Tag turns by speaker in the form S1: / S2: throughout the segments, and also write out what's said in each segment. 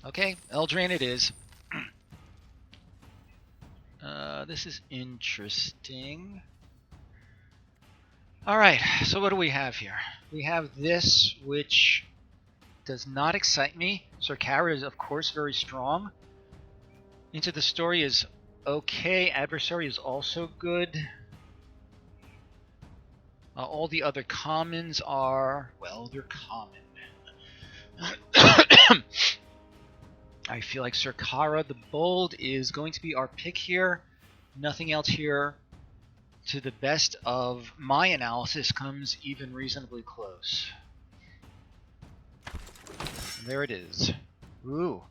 S1: Okay, Eldraine it is. This is interesting. Alright, so what do we have here? We have this, which does not excite me. Sarkara is, of course, very strong. Into the Story is okay. Adversary is also good. All the other commons are, well, they're common. I feel like Sarkara the Bold is going to be our pick here. Nothing else here, to the best of my analysis, comes even reasonably close. And there it is. Ooh.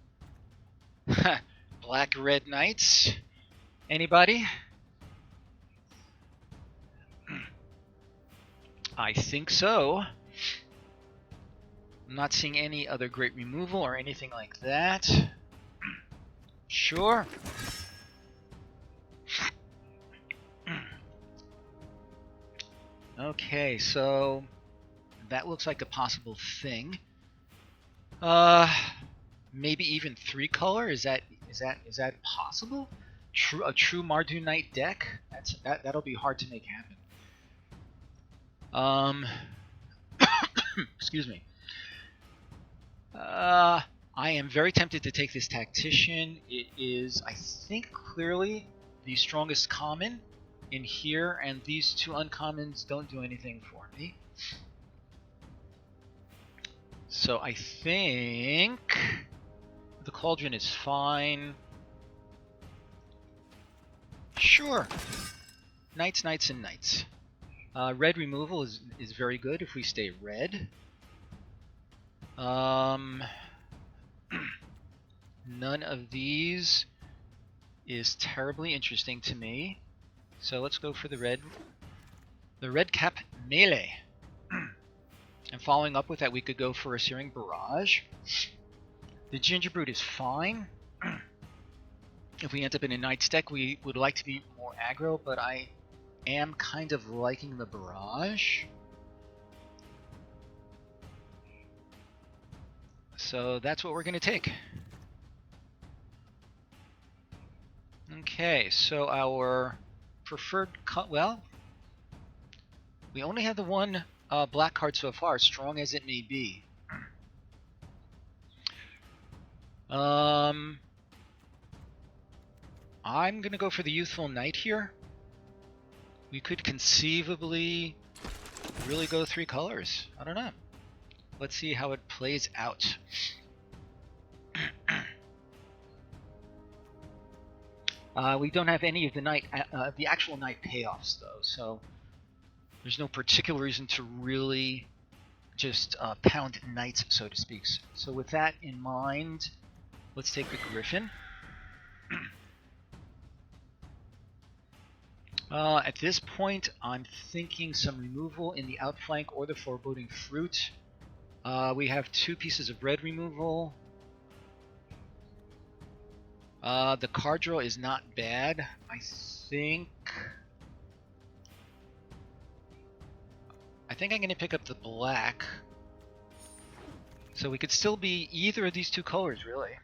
S1: Black Red Knights. Anybody? I think so. I'm not seeing any other great removal or anything like that. Sure. Okay, so that looks like a possible thing. Maybe even 3-color. Is that possible? A true Mardu Knight deck? That'll be hard to make happen. Excuse me. I am very tempted to take this Tactician. It is, I think, clearly the strongest common in here, and these 2 uncommons don't do anything for me. So I think the Cauldron is fine. Sure. Knights, Knights, and Knights. Red removal is very good if we stay red. None of these is terribly interesting to me. So let's go for the red cap melee. And following up with that, we could go for a Searing Barrage. The Gingerbrute is fine. If we end up in a Knight's deck, we would like to be more aggro, but I am kind of liking the Barrage. So that's what we're going to take. Okay, so our preferred well, we only have the one black card so far, strong as it may be. I'm going to go for the Youthful Knight here. We could conceivably really go 3 colors. I don't know. Let's see how it plays out. We don't have any of the actual Knight payoffs though, so there's no particular reason to really just pound Knights, so to speak. So with that in mind, let's take the Griffin. At this point, I'm thinking some removal in the outflank or the Foreboding Fruit. We have 2 pieces of red removal. The card draw is not bad. I think I'm going to pick up the black. So we could still be either of these 2 colors, really.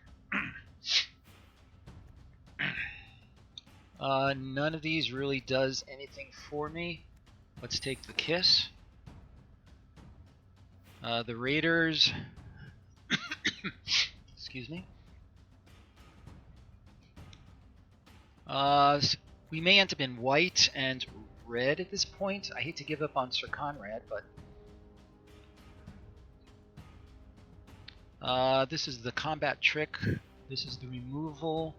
S1: None of these really does anything for me. Let's take the Kiss. The Raiders. Excuse me. We may end up in white and red at this point. I hate to give up on Sir Conrad, but this is the combat trick. This is the removal.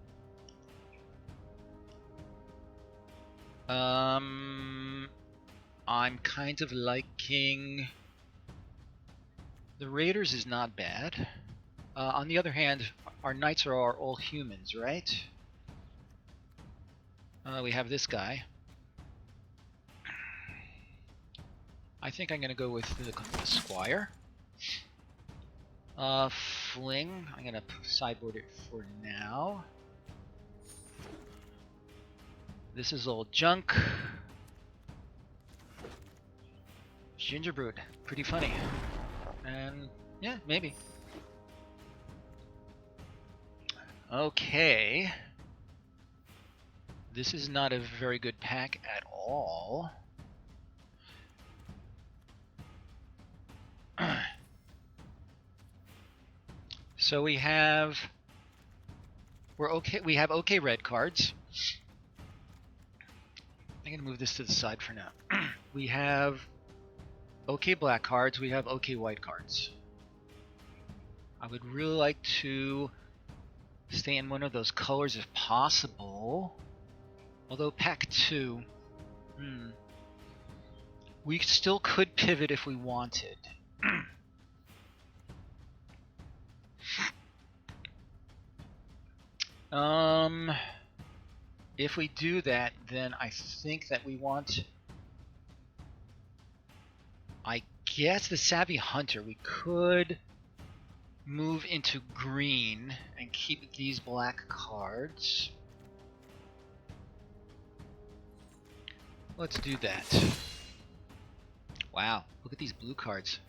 S1: I'm kind of liking the Raiders is not bad. On the other hand, our Knights are all humans, right? We have this guy. I think I'm going to go with the Squire. Fling. I'm going to sideboard it for now. This is old junk. Gingerbrute. Pretty funny. And yeah, maybe. Okay. This is not a very good pack at all. So we have okay red cards. I'm gonna move this to the side for now. We have okay black cards, we have okay white cards. I would really like to stay in one of those colors if possible. Although pack 2, we still could pivot if we wanted. If we do that, then I think that we want, I guess, the Savvy Hunter. We could move into green and keep these black cards. Let's do that. Wow, look at these blue cards.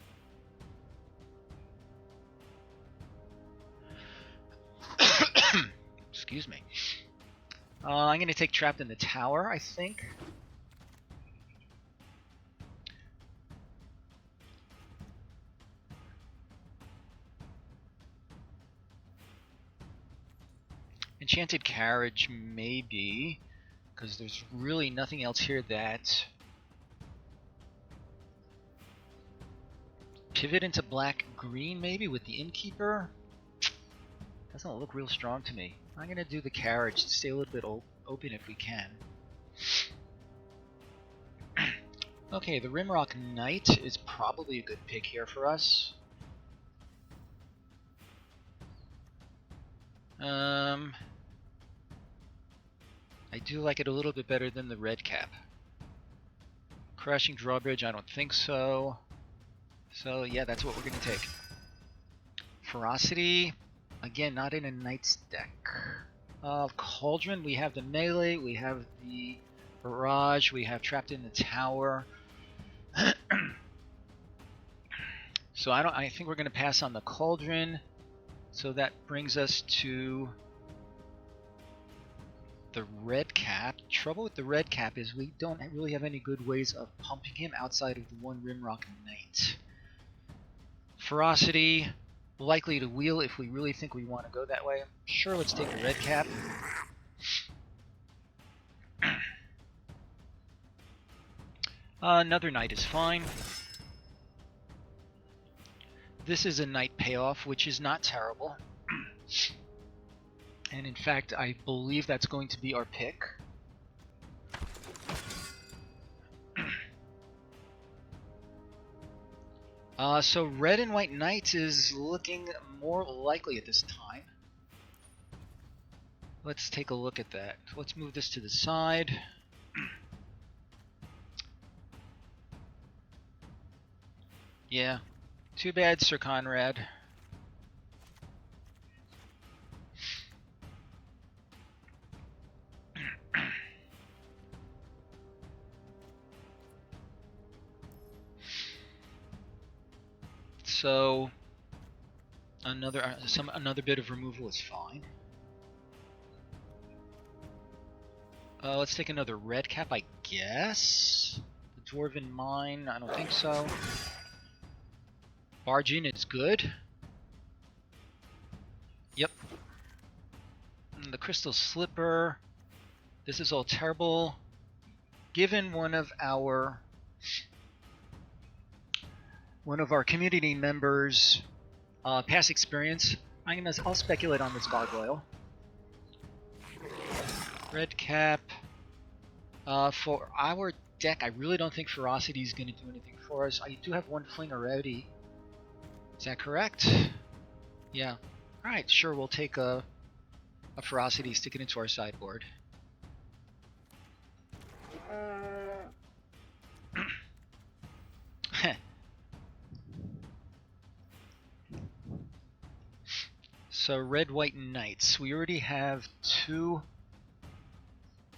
S1: Excuse me. I'm going to take Trapped in the Tower, I think. Enchanted Carriage, maybe, because there's really nothing else here that... Pivot into black-green, maybe, with the Innkeeper? Doesn't look real strong to me. I'm going to do the Carriage to stay a little bit open if we can. Okay, the Rimrock Knight is probably a good pick here for us. I do like it a little bit better than the red cap. Crashing Drawbridge, I don't think so. So yeah, that's what we're going to take. Ferocity, again, not in a Knight's deck. Cauldron, we have the melee, we have the barrage, we have Trapped in the Tower. So I think we're going to pass on the Cauldron. So that brings us to the red cap. Trouble with the red cap is we don't really have any good ways of pumping him outside of the one Rimrock Knight. Ferocity, likely to wheel if we really think we want to go that way. Sure, let's take the red cap. Another knight is fine. This is a knight payoff, which is not terrible. And in fact, I believe that's going to be our pick. So red and white knight is looking more likely at this time. Let's take a look at that. Let's move this to the side. Yeah, too bad, Sir Conrad. So another bit of removal is fine. Let's take another red cap, I guess. The Dwarven Mine, I don't think so. Barge in is good. Yep. And the Crystal Slipper. This is all terrible. Given one of our community members' past experience, I'll speculate on this Gargoyle. Red cap. For our deck, I really don't think Ferocity is going to do anything for us. I do have one fling already. Is that correct? Yeah. Alright, sure, we'll take a Ferocity, stick it into our sideboard. So red, white knights. We already have two.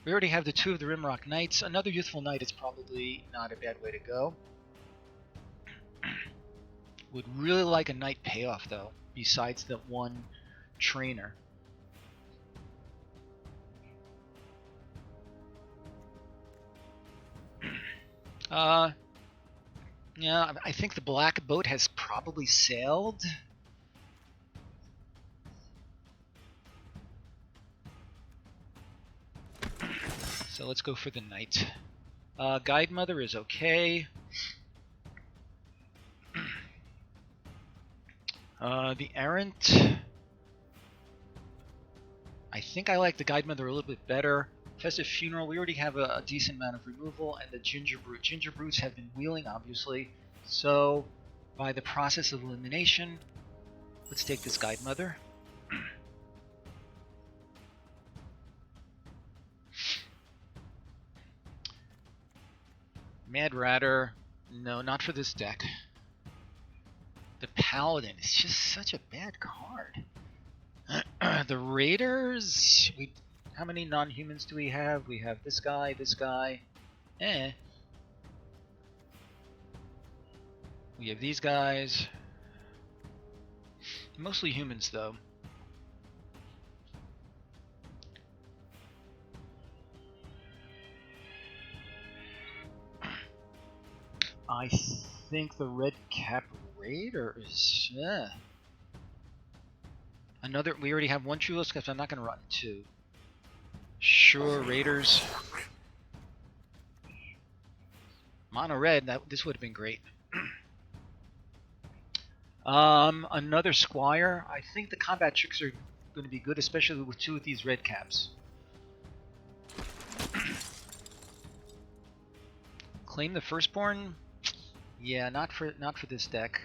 S1: We already have the two of the Rimrock Knights. Another Youthful Knight is probably not a bad way to go. Would really like a Knight payoff though, besides the one trainer. Yeah, I think the black boat has probably sailed. So let's go for the knight. Guide Mother is okay. The errant. I think I like the Guide Mother a little bit better. Festive Funeral, we already have a decent amount of removal, and the Ginger Brute. Ginger Brutes have been wheeling, obviously. So, by the process of elimination, let's take this Guide Mother. Mad Ratter, no, not for this deck. The Paladin is just such a bad card. The Raiders, how many non-humans do we have? We have this guy, we have these guys. Mostly humans, though. I think the Red Cap Raiders. Yeah. Another. We already have one Chulos because I'm not going to run two. Sure, Raiders. Mono red. This would have been great. Another Squire. I think the combat tricks are going to be good, especially with two of these red caps. Claim the Firstborn. Yeah, not for this deck.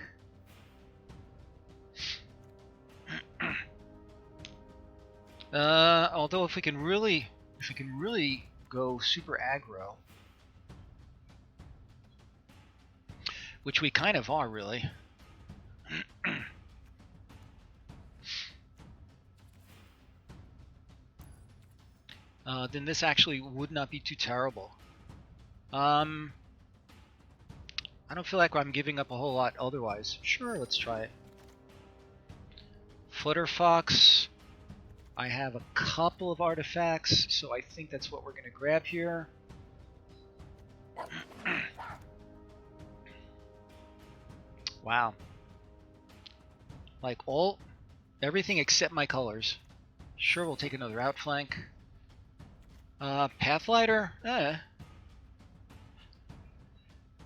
S1: Although if we can really go super aggro, which we kind of are really. Then this actually would not be too terrible. I don't feel like I'm giving up a whole lot otherwise. Sure, let's try it. Flutterfox. I have a couple of artifacts, so I think that's what we're going to grab here. Wow. Like everything except my colors. Sure, we'll take another outflank. Pathlighter?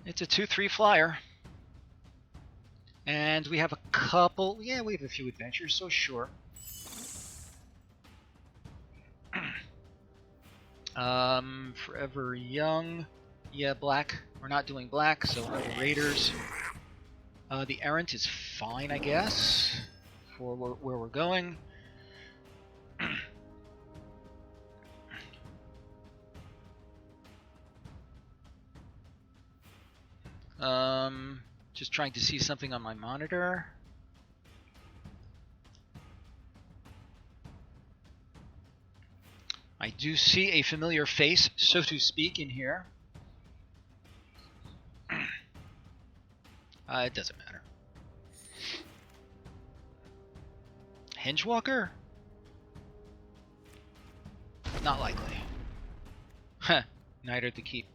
S1: It's a 2/3 flyer. And we have a couple, yeah, we have a few adventures, so sure. Forever Young. Yeah, black. We're not doing black, so another Raiders. The Errant is fine, I guess, for where we're going. Just trying to see something on my monitor. I do see a familiar face, so to speak, in here. It doesn't matter. Hengewalker? Not likely. Huh. Neither at the keep.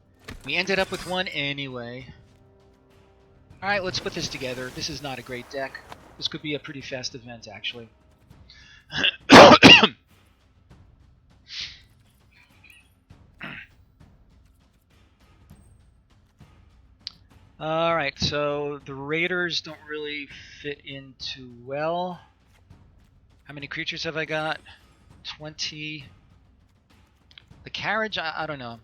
S1: We ended up with one anyway. Alright, let's put this together. This is not a great deck. This could be a pretty fast event, actually. Alright, so the Raiders don't really fit in too well. How many creatures have I got? 20. The carriage, I don't know.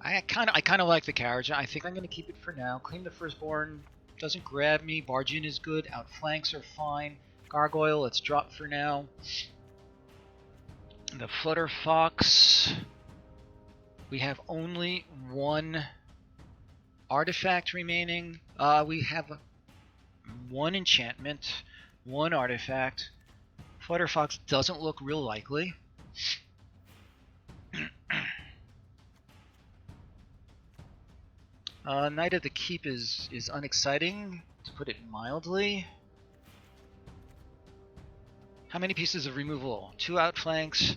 S1: I kind of like the carriage. I think I'm going to keep it for now. Claim the Firstborn doesn't grab me. Barge in is good. Outflanks are fine. Gargoyle, let's drop for now. The Flutterfox. We have only one artifact remaining. We have one enchantment, one artifact. Flutterfox doesn't look real likely. Knight of the Keep is unexciting, to put it mildly. How many pieces of removal? 2 outflanks,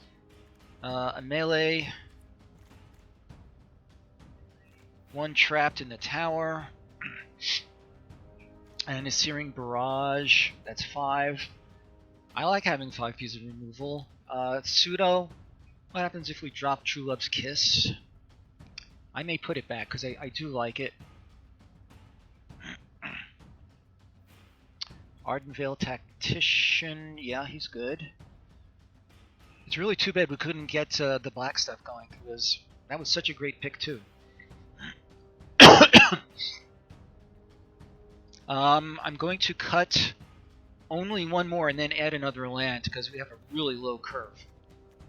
S1: a melee. 1 trapped in the tower. And a Searing Barrage, that's 5. I like having 5 pieces of removal. Pseudo, what happens if we drop True Love's Kiss? I may put it back, because I do like it. Ardenvale Tactician, yeah, he's good. It's really too bad we couldn't get the black stuff going, because that was such a great pick, too. I'm going to cut only 1 more and then add another land, because we have a really low curve.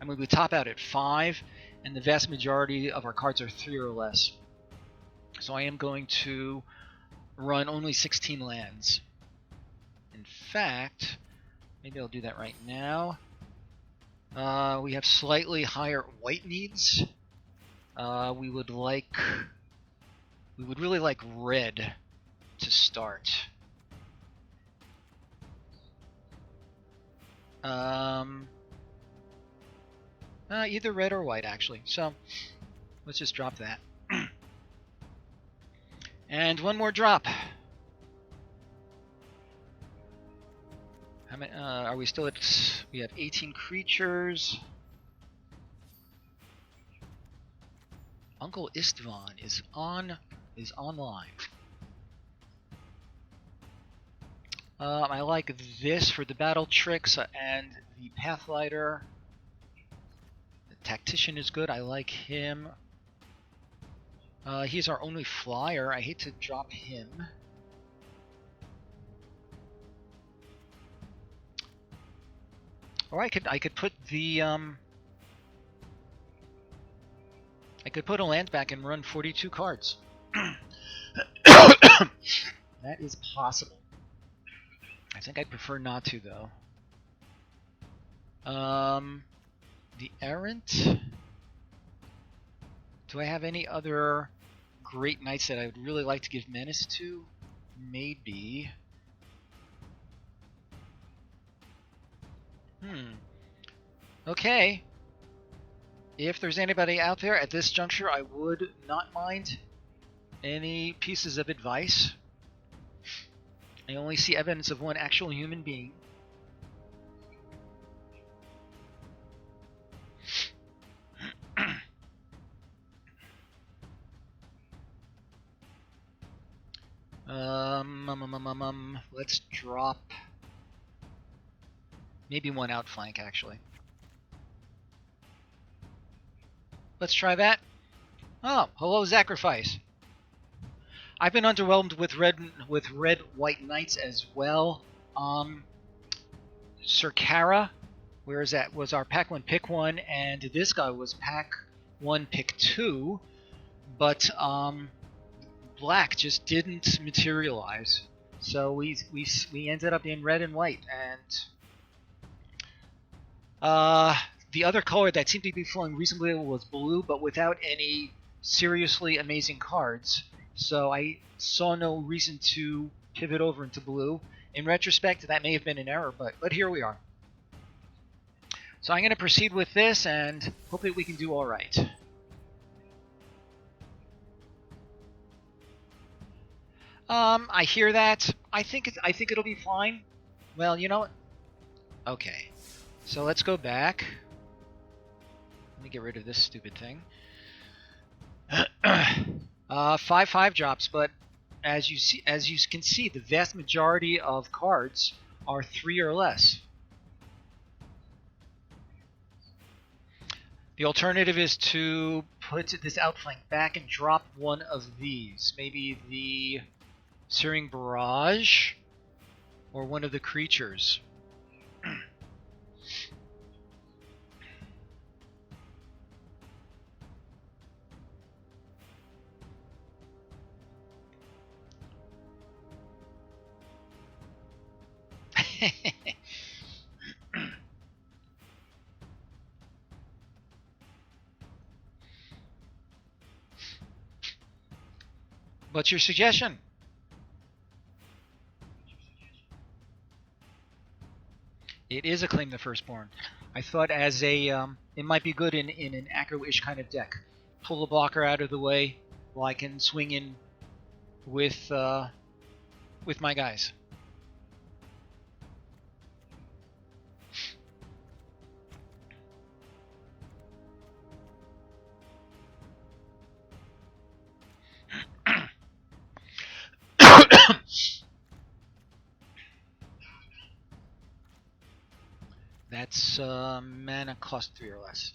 S1: I mean, we top out at 5, and the vast majority of our cards are 3 or less. So I am going to run only 16 lands. In fact, maybe I'll do that right now. We have slightly higher white needs. We would really like red to start. Either red or white, actually. So let's just drop that. And 1 more drop. How many, are we still at? We have 18 creatures. Uncle Istvan is online. I like this for the battle tricks and the Pathlighter. The Tactician is good. I like him. He's our only flyer. I hate to drop him. Or I could put the I could put a land back and run 42 cards. That is possible. I think I'd prefer not to, though. The Errant. Do I have any other great knights that I would really like to give menace to? Maybe. Okay. If there's anybody out there at this juncture, I would not mind any pieces of advice. I only see evidence of 1 actual human being. Let's drop maybe 1 outflank, actually. Let's try that. Oh, hello, Sacrifice. I've been underwhelmed with red white knights as well. Sirkara, whereas that was our pack 1 pick 1, and this guy was pack 1 pick 2, but black just didn't materialize. So we ended up in red and white, and the other color that seemed to be flowing reasonably was blue, but without any seriously amazing cards. So I saw no reason to pivot over into blue. In retrospect, that may have been an error, but here we are. So I'm going to proceed with this, and hopefully we can do all right. I hear that. I think it'll be fine. Well, you know what? Okay. So let's go back. Let me get rid of this stupid thing. 5/5 drops, but as you can see, the vast majority of cards are 3 or less. The alternative is to put this outflank back and drop 1 of these. Maybe the Searing Barrage or 1 of the creatures. What's your suggestion? It is a Claim the Firstborn. I thought it might be good in an aggro-ish kind of deck. Pull the blocker out of the way, while I can swing in with my guys. That's mana cost 3 or less.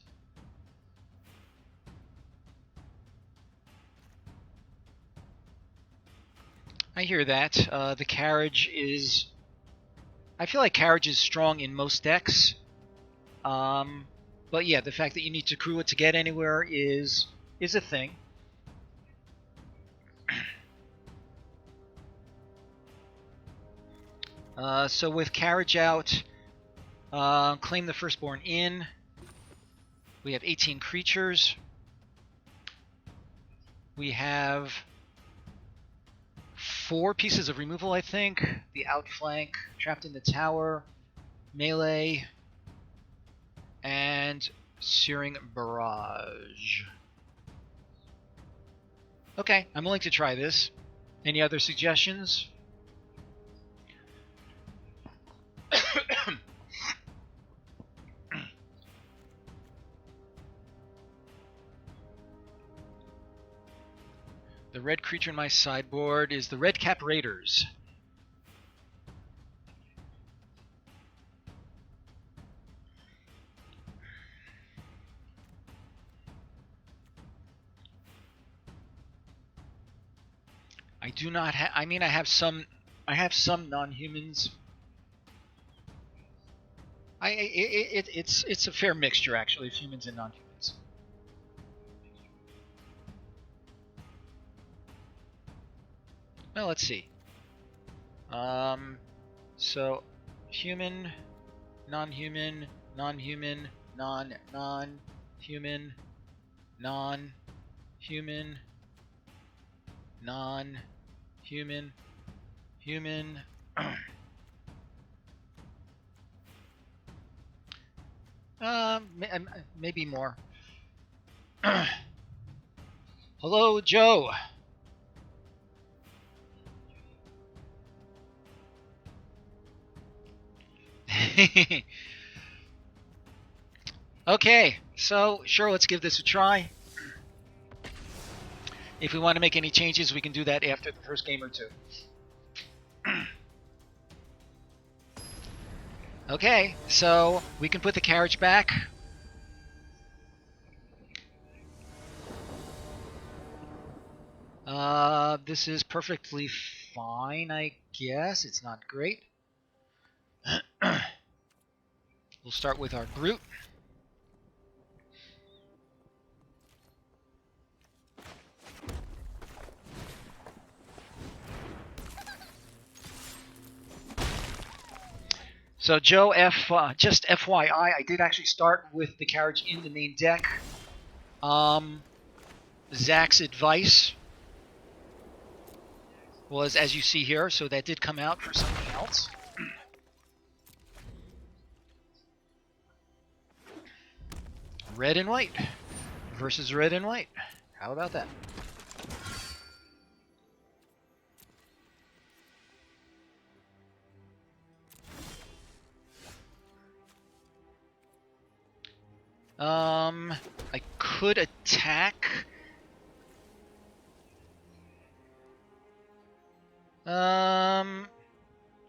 S1: I hear that. The carriage is... I feel like carriage is strong in most decks. But yeah, the fact that you need to crew it to get anywhere is a thing. So with carriage out, claim the firstborn in. We have 18 creatures. We have 4 pieces of removal, I think. The outflank, trapped in the tower, melee, and searing barrage. Okay, I'm willing to try this. Any other suggestions? The red creature in my sideboard is the Red Cap Raiders. I do not have. I mean, I have some non-humans. It's a fair mixture actually of humans and non-humans. Well, let's see. So human, non-human, non-human, non-human, non-human, non-human, human. Maybe more. Hello, Joe. Okay, so sure, let's give this a try. If we want to make any changes, we can do that after the first game or two. Okay, so we can put the carriage back. This is perfectly fine, I guess. It's not great. We'll start with our Groot. So Joe, just FYI, I did actually start with the carriage in the main deck. Zach's advice was, as you see here, so that did come out for something else. Red and white versus red and white. How about that? I could attack.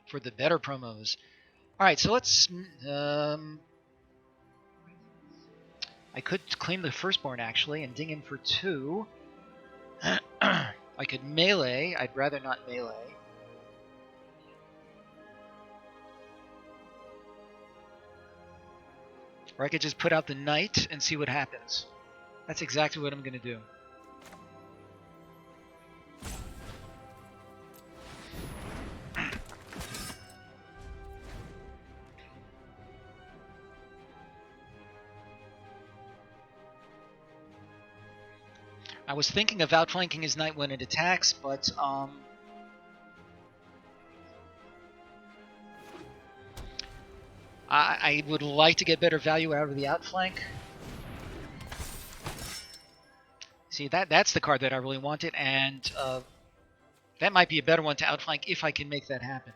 S1: For the better promos. Alright, so let's, I could claim the firstborn actually and ding in for 2. I could melee. I'd rather not melee. Or I could just put out the knight and see what happens. That's exactly what I'm going to do. I was thinking of outflanking his knight when it attacks, but I would like to get better value out of the outflank. See, that's the card that I really wanted, and that might be a better one to outflank if I can make that happen.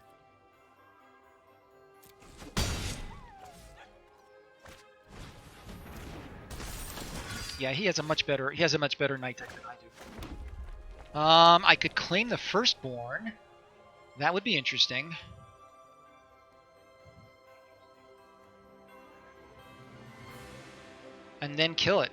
S1: Yeah, he has a much better night deck than I do. I could claim the Firstborn. That would be interesting. And then kill it.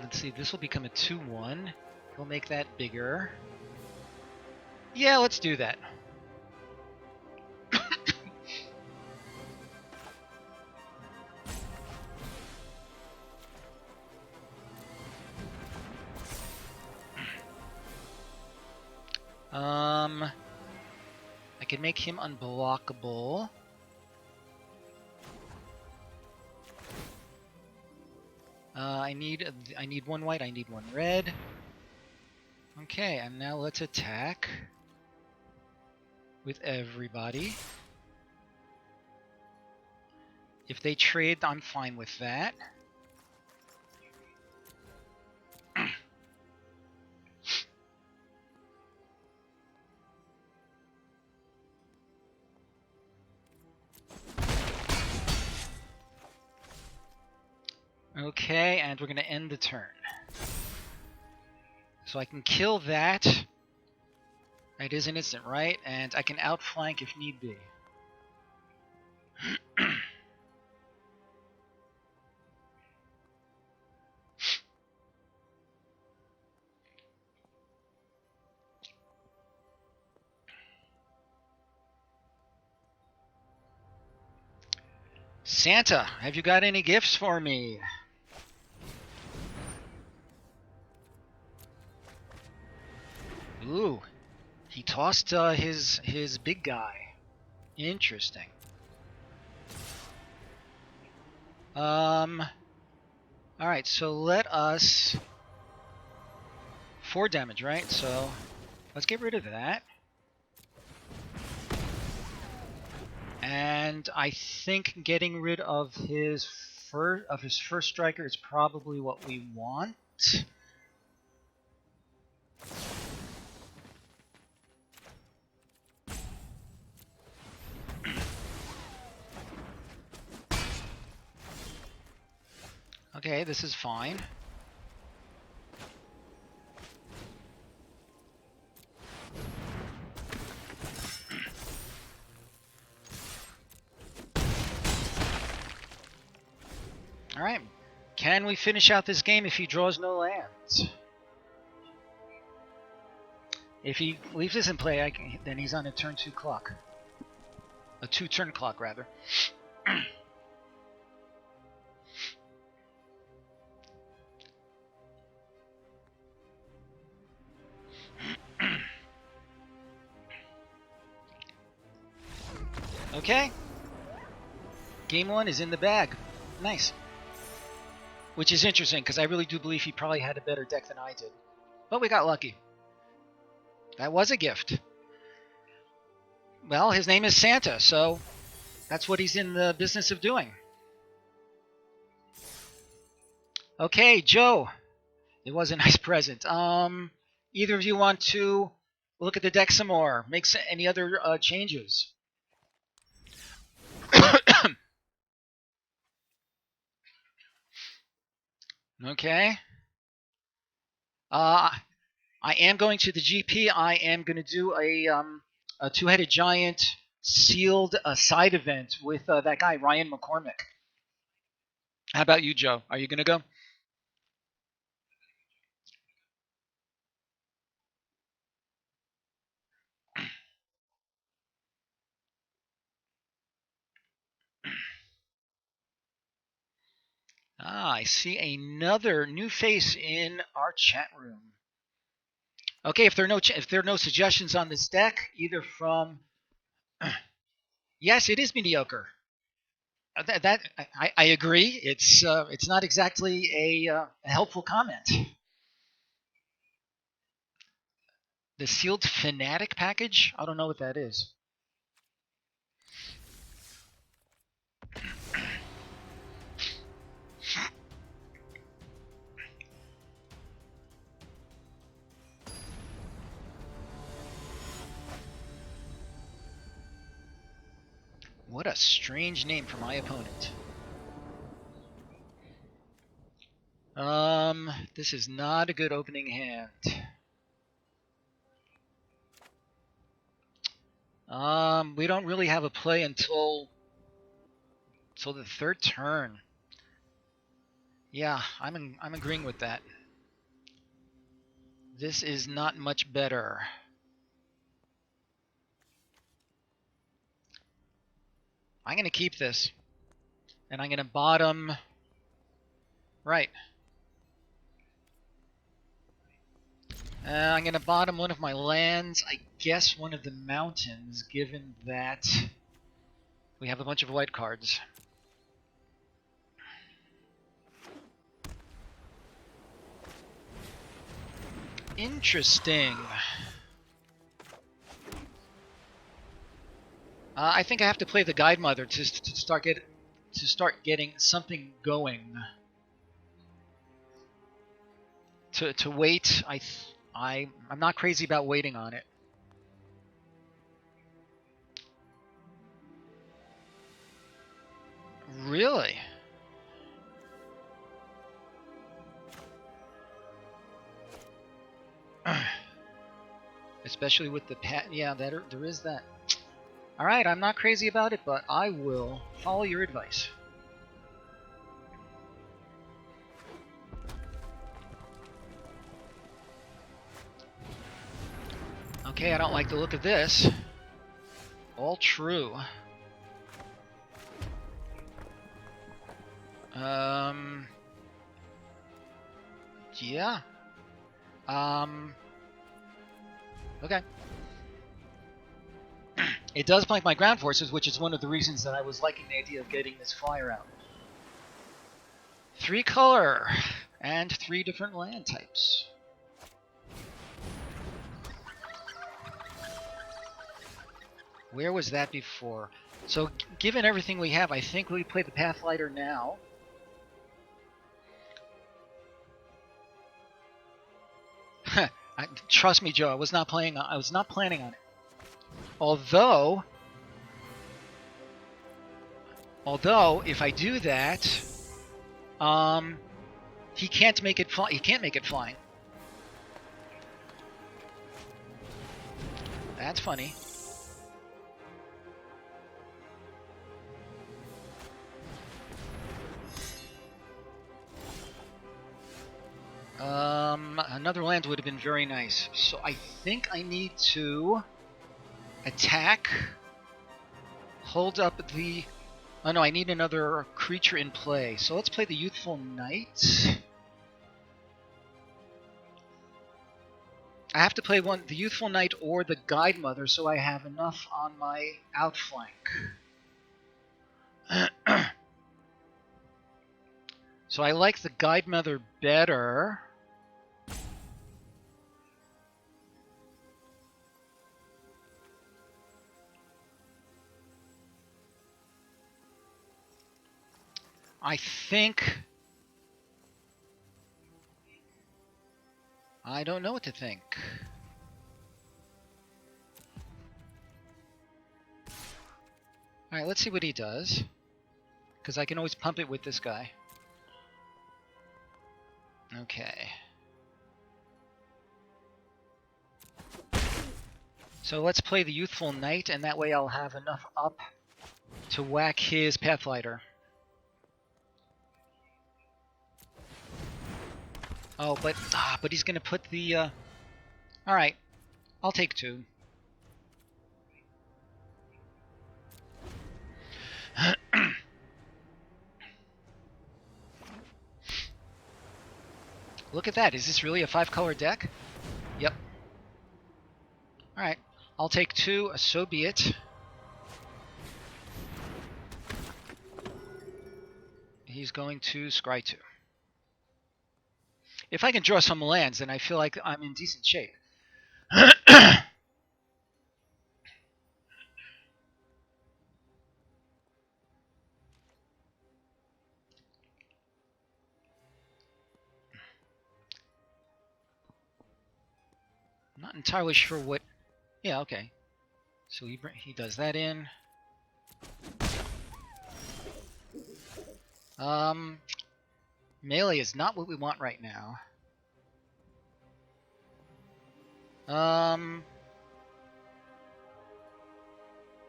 S1: Let's see, this will become a 2/1. We'll make that bigger. Yeah, let's do that. I can make him unblockable. I need one white, I need one red. Okay, and now let's attack with everybody. If they trade, I'm fine with that. Okay, and we're going to end the turn. So I can kill that. It is an instant, right? And I can outflank if need be. Santa, have you got any gifts for me? Ooh, he tossed his big guy. Interesting. All right, so let us 4 damage, right? So let's get rid of that. And I think getting rid of his first striker is probably what we want. Okay, this is fine. Alright, can we finish out this game if he draws no lands? If he leaves this in play, then he's on a turn 2 clock. A 2-turn clock, rather. Okay. Game 1 is in the bag. Nice. Which is interesting, because I really do believe he probably had a better deck than I did. But we got lucky. That was a gift. Well, his name is Santa, so that's what he's in the business of doing. Okay, Joe. It was a nice present. Either of you want to look at the deck some more? Make any other changes? Okay. I am going to the GP. I am going to do a 2-headed giant sealed side event with that guy, Ryan McCormick. How about you, Joe? Are you going to go? I see another new face in our chat room. Okay, if there are no suggestions on this deck, either from yes, it is mediocre. I agree. It's not exactly a helpful comment. The Sealed Fanatic package? I don't know what that is. What a strange name for my opponent. This is not a good opening hand. We don't really have a play until the third turn. Yeah, I'm agreeing with that. This is not much better. I'm going to keep this. And I'm going to bottom right. I'm going to bottom one of my lands. I guess one of the mountains, given that we have a bunch of white cards. Interesting. I think I have to play the Guide Mother to start getting something going. To wait, I'm not crazy about waiting on it. Really? Especially with the yeah, there is that. All right, I'm not crazy about it, but I will follow your advice. Okay, I don't like the look of this. All true. Yeah. Okay. It does blank my ground forces, which is one of the reasons that I was liking the idea of getting this flyer out. 3 color and 3 different land types. Where was that before? So given everything we have, I think we play the Pathlighter now. Trust me, Joe, I was not planning on it. Although if I do that, he can't make it fly. He can't make it flying. That's funny. Another land would have been very nice. So I think I need to attack, hold up the... Oh no, I need another creature in play. So let's play the Youthful Knight. I have to play the Youthful Knight or the Guide Mother so I have enough on my outflank. So I like the Guide Mother better. I think... I don't know what to think. Alright, let's see what he does. Because I can always pump it with this guy. Okay. So let's play the Youthful Knight, and that way I'll have enough up to whack his Pathlighter. Oh, but he's gonna put the. All right, I'll take 2. Look at that! Is this really a 5-color deck? Yep. All right, I'll take 2. So be it. He's going to scry 2. If I can draw some lands, then I feel like I'm in decent shape. Not entirely sure what... Yeah, okay. So he does that in. Melee is not what we want right now.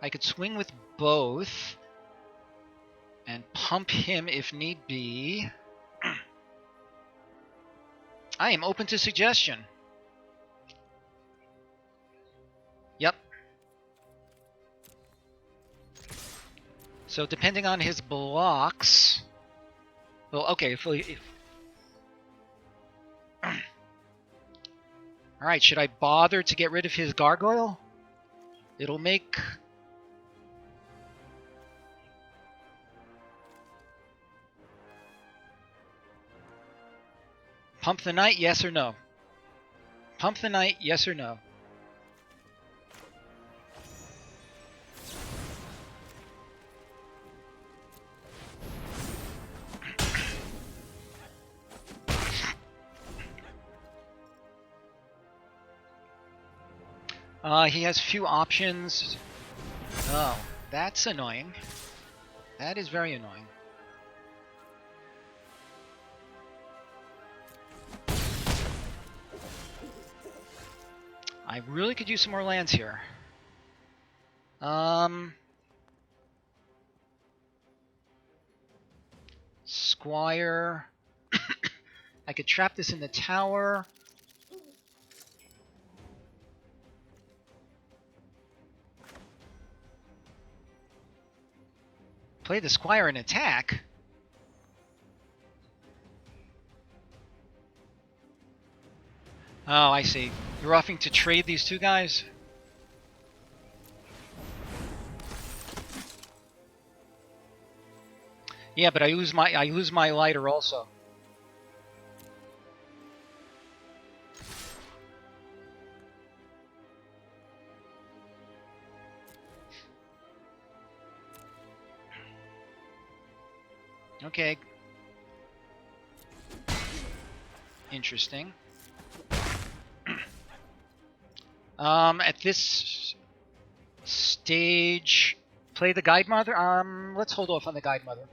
S1: I could swing with both and pump him if need be. I am open to suggestion. Yep. So depending on his blocks... Well, okay, if Alright, should I bother to get rid of his gargoyle? It'll make... Pump the knight, yes or no? Pump the knight, yes or no? He has few options. Oh, that's annoying. That is very annoying. I really could use some more lands here. Squire. I could trap this in the tower. Play the Squire and attack. Oh, I see. You're offering to trade these two guys? Yeah, but I lose my lighter also. Okay. Interesting. At this stage, play the Guide Mother. Let's hold off on the Guide Mother.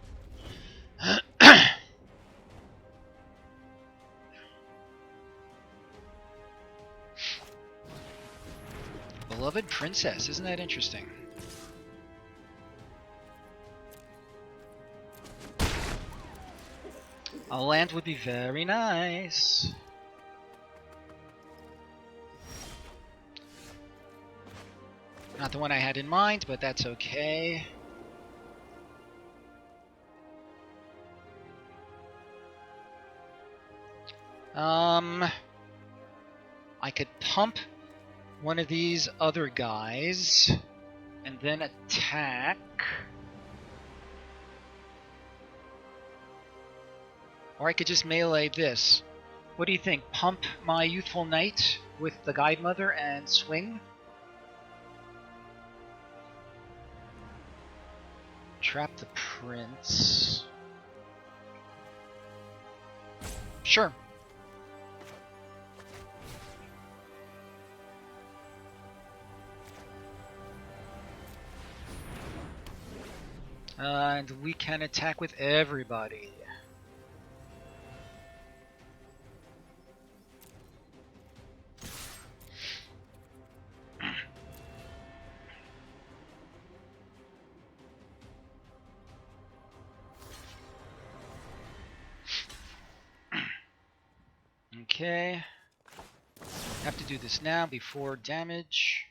S1: Beloved Princess, isn't that interesting? A land would be very nice. Not the one I had in mind, but that's okay. I could pump one of these other guys and then attack. Or I could just melee this. What do you think? Pump my youthful knight with the Guide Mother and swing? Trap the prince. Sure. And we can attack with everybody. Okay. Have to do this now before damage.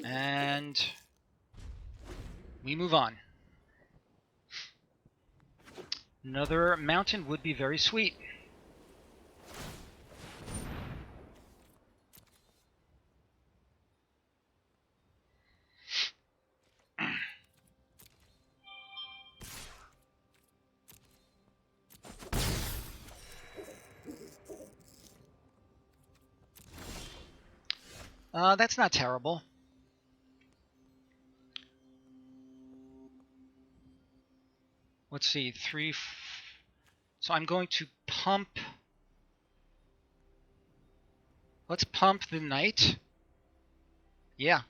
S1: And we move on. Another mountain would be very sweet. That's not terrible. Let's see, so I'm going to pump. Let's pump the knight. Yeah.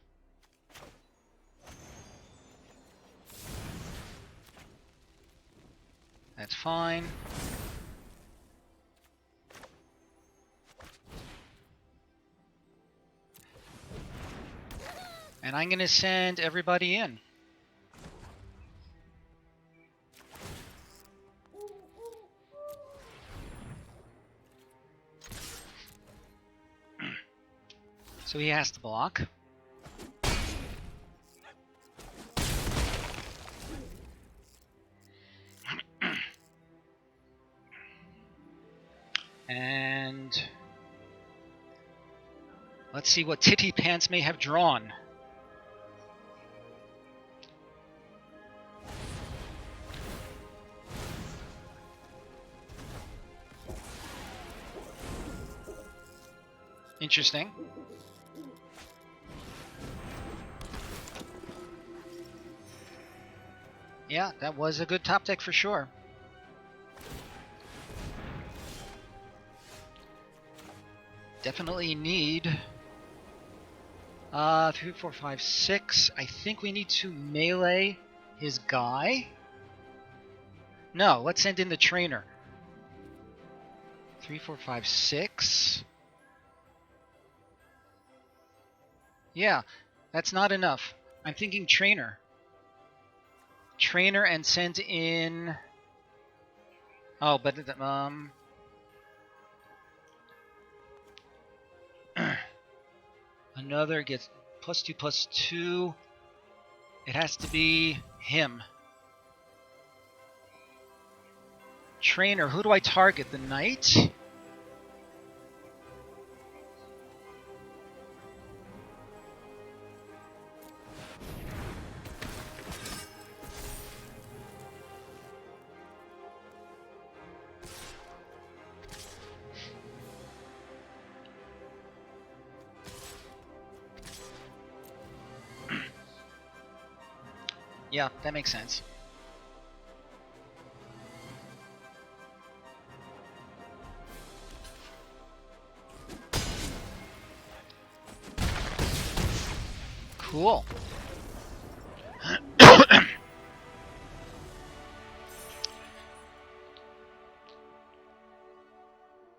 S1: That's fine. And I'm going to send everybody in. So he has to block. And let's see what Titty Pants may have drawn. Interesting. Yeah, that was a good top deck for sure. Definitely need 3, 4, 5, 6. I think we need to melee his guy. No, let's send in the trainer. 3, 4, 5, 6. Yeah, that's not enough. I'm thinking trainer. Trainer and send in. Oh, but another gets +2/+2. It has to be him. Trainer, who do I target? The knight? Yeah, that makes sense. Cool.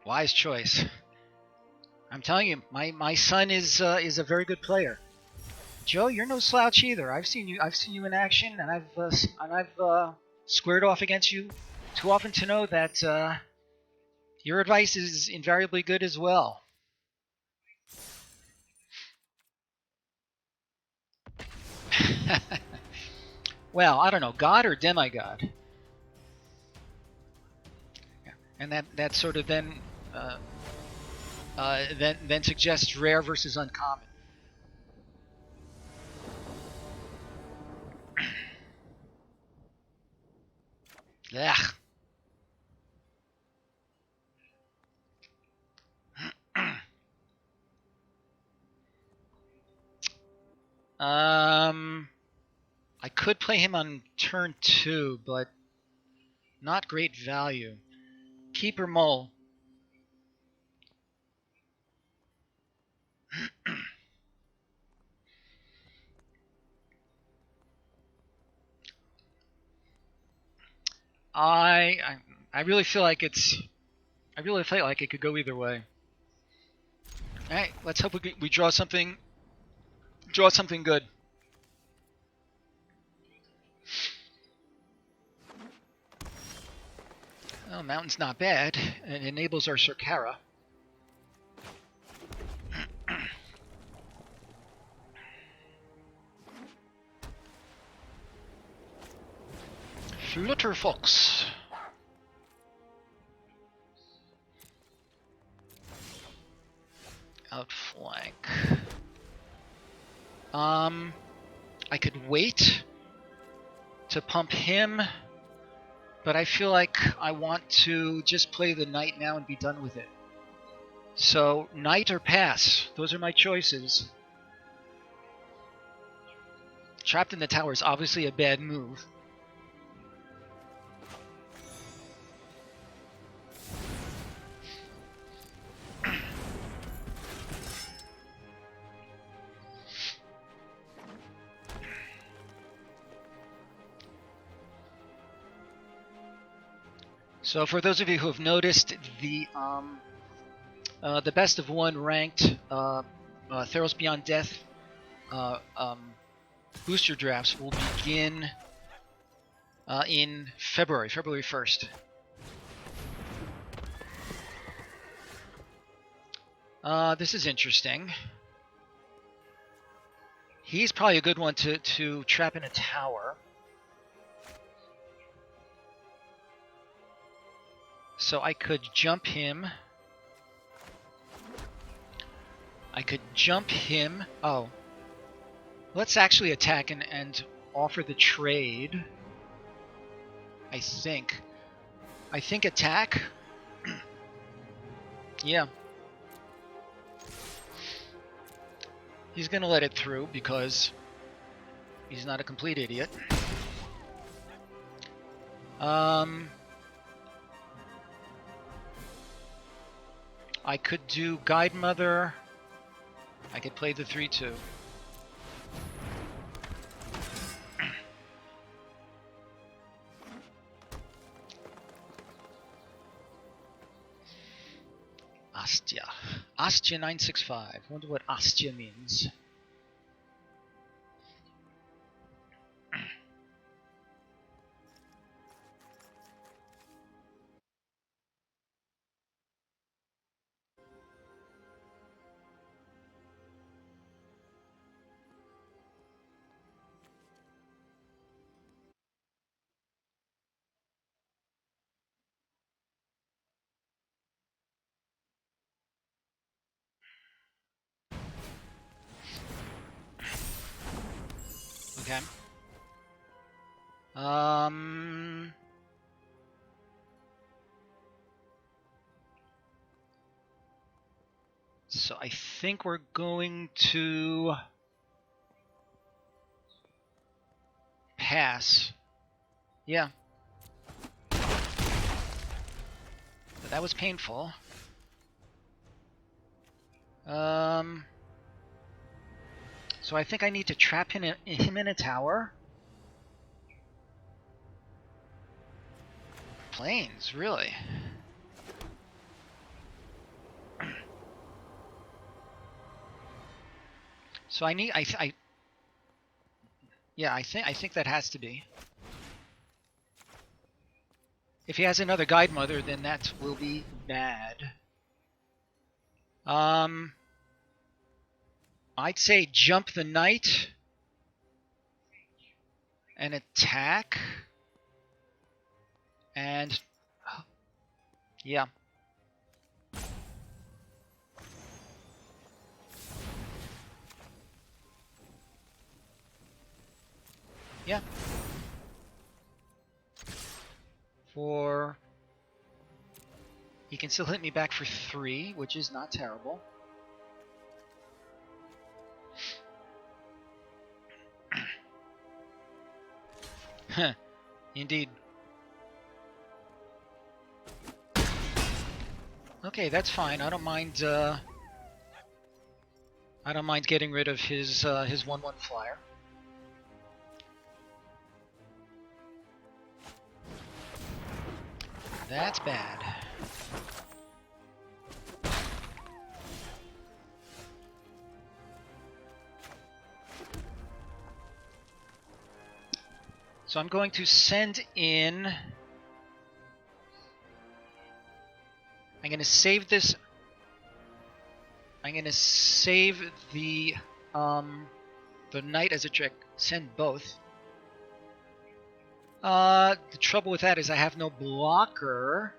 S1: Wise choice. I'm telling you, my son is a very good player. Joe, you're no slouch either. I've seen you in action, and I've squared off against you too often to know that your advice is invariably good as well. Well, I don't know, god or demigod, and that sort of then suggests rare versus uncommon. Ugh. I could play him on turn 2, but not great value. Keeper Mole. I really feel like it could go either way. All right, let's hope we draw something good. Oh, Mountain's not bad. It enables our Circara. Flutterfox. Outflank. I could wait to pump him, but I feel like I want to just play the knight now and be done with it. So, knight or pass. Those are my choices. Trapped in the tower is obviously a bad move. So for those of you who have noticed, the best of one ranked Theros Beyond Death booster drafts will begin in February 1st. This is interesting. He's probably a good one to trap in a tower. So I could jump him. Oh. Let's actually attack and offer the trade. I think attack. Yeah. He's gonna let it through because he's not a complete idiot. I could do Guide Mother. I could play the 3/2. Astia. Astia 965. Wonder what Astia means. Okay. So I think we're going to pass. Yeah. But that was painful. So I think I need to trap him in a tower. Planes, really? So I need I think that has to be. If he has another Guide Mother, then that will be bad. I'd say jump the knight and attack. And yeah. Yeah. He can still hit me back for 3, which is not terrible. Indeed. Okay, that's fine. I don't mind. I don't mind getting rid of his 1/1 flyer. That's bad. So I'm going to send in. I'm going to save this. I'm going to save the knight as a trick. Send both. The trouble with that is I have no blocker.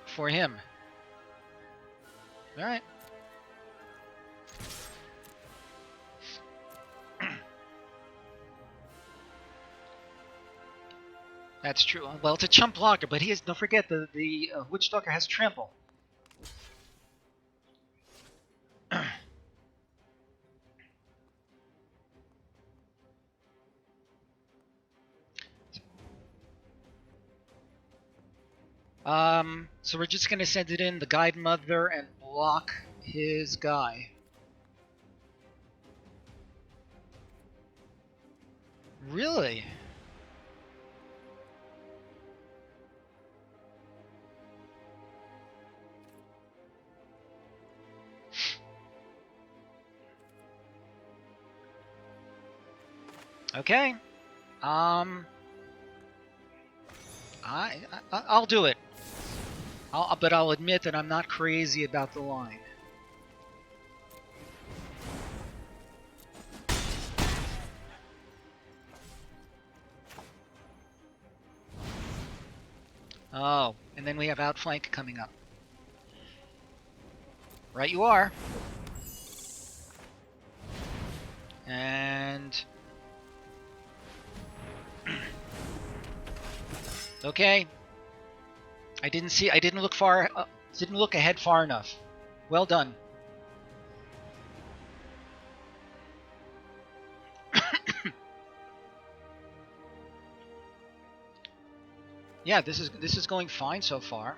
S1: For him. Alright. That's true. Well, it's a chump blocker, but he has. Don't forget the Witch Stalker has trample. So we're just gonna send it in the guide mother and block his guy. Really? Okay. I'll do it. But I'll admit that I'm not crazy about the line. Oh, and then we have outflank coming up. Right you are. And... okay. I didn't look ahead far enough. Well done. Yeah, this is going fine so far.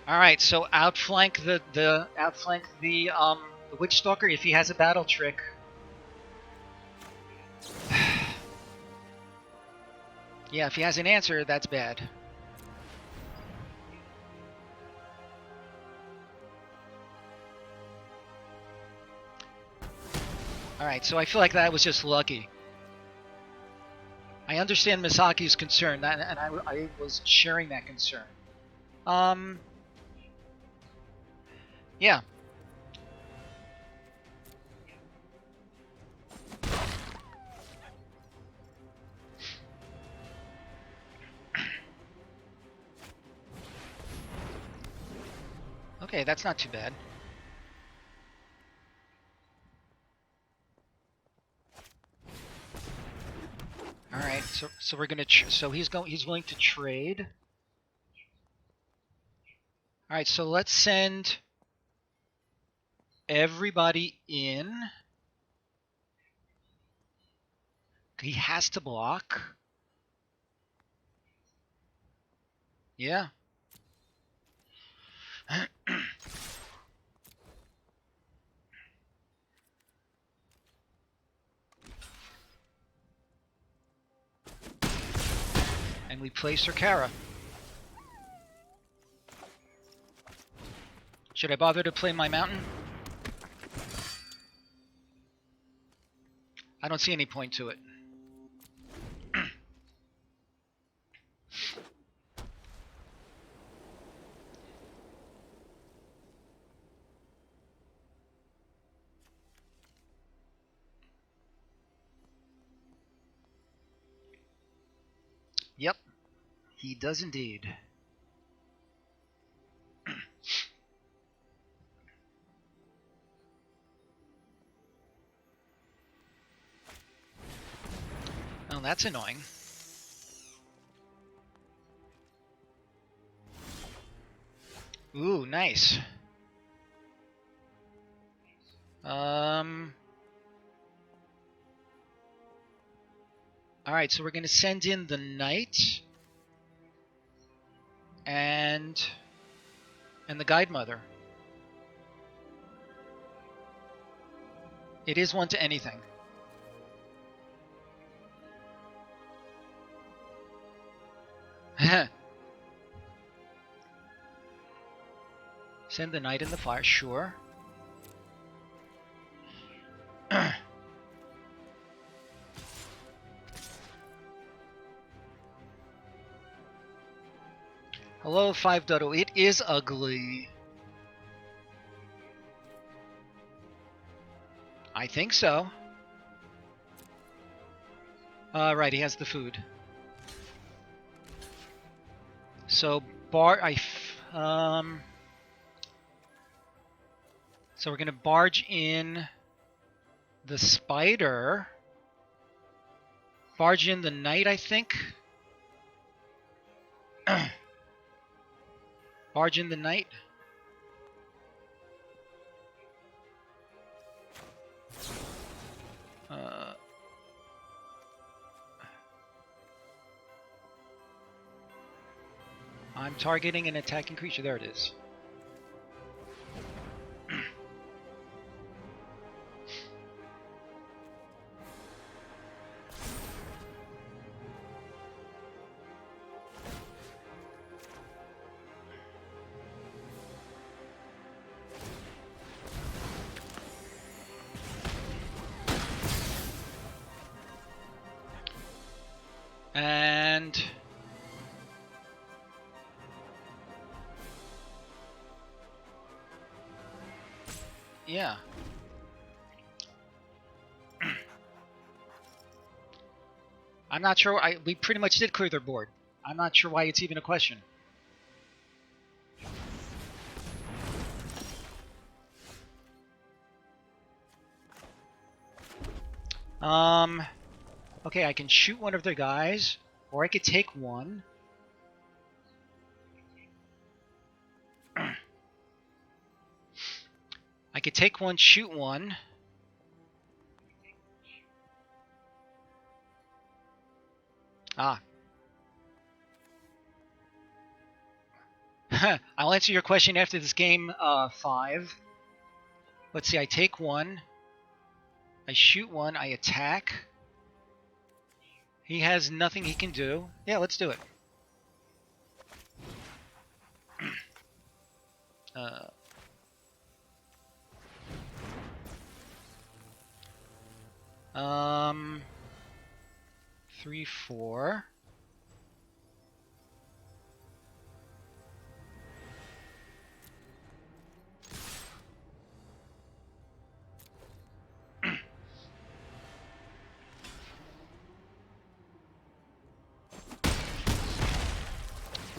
S1: All right, so outflank the Witch Stalker if he has a battle trick. Yeah, if he has an answer, that's bad. All right, so I feel like that was just lucky. I understand Misaki's concern, and I was sharing that concern. Yeah. Okay, that's not too bad. All right, so we're gonna so he's willing to trade. All right, so let's send everybody in. He has to block. Yeah. And we play Serkara. Should I bother to play my mountain? I don't see any point to it. Yep, he does indeed. Oh, that's annoying. Ooh, nice. Alright, so we're going to send in the knight and the guide mother. It is one to anything. Send the knight in the fire, sure. Hello, 5.0. It is ugly. I think so. Right, he has the food. So, so we're gonna barge in the spider. Barge in the knight, I think. Barge in the Knight. I'm targeting an attacking creature. There it is. And yeah. I'm not sure. We pretty much did clear their board. I'm not sure why it's even a question. Okay, I can shoot one of their guys, or I could take one. I could take one, shoot one. Ah. I'll answer your question after this game 5. Let's see, I take one. I shoot one, I attack. He has nothing he can do. Yeah, let's do it. Um, 3, 4.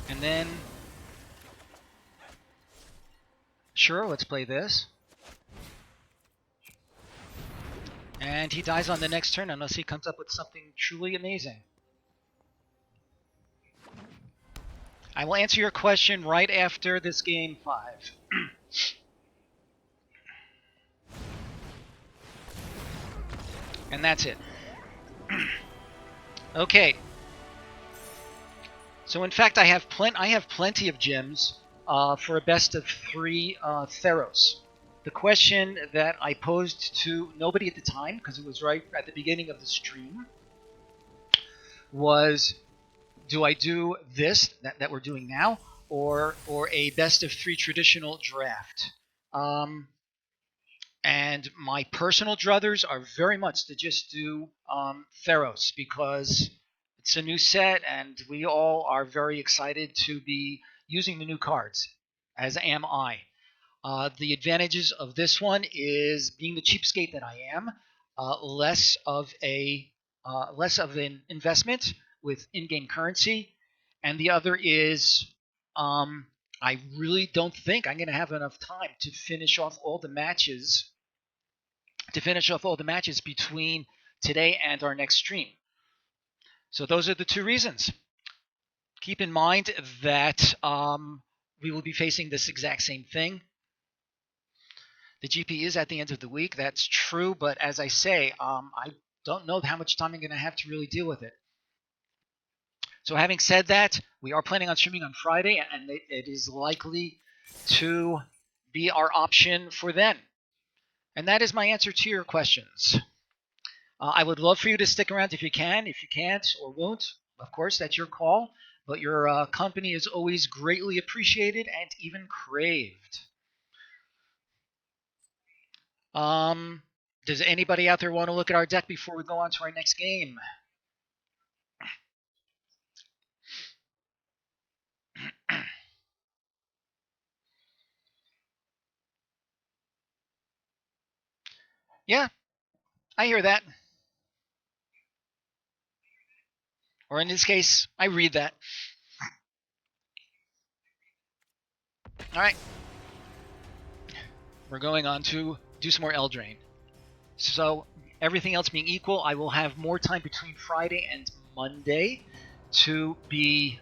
S1: And then, sure, let's play this. And he dies on the next turn unless he comes up with something truly amazing. I will answer your question right after this game 5. And that's it. Okay. So in fact, I have plenty of gems for a best of 3 Theros. The question that I posed to nobody at the time, because it was right at the beginning of the stream, was, do I do this that we're doing now, or a best of 3 traditional draft? And my personal druthers are very much to just do Theros, because it's a new set and we all are very excited to be using the new cards, as am I. The advantages of this one is, being the cheapskate that I am, less of an investment with in-game currency, and the other is I really don't think I'm going to have enough time to finish off all the matches between today and our next stream. So those are the 2 reasons. Keep in mind that we will be facing this exact same thing. The GP is at the end of the week. That's true, but as I say, I don't know how much time I'm going to have to really deal with it. So having said that, we are planning on streaming on Friday, and it is likely to be our option for then. And that is my answer to your questions. I would love for you to stick around if you can. If you can't or won't, of course, that's your call. But your company is always greatly appreciated and even craved. Does anybody out there want to look at our deck before we go on to our next game? Yeah, I hear that. Or in this case, I read that. All right. We're going on to do some more Eldraine. So everything else being equal, I will have more time between Friday and Monday to be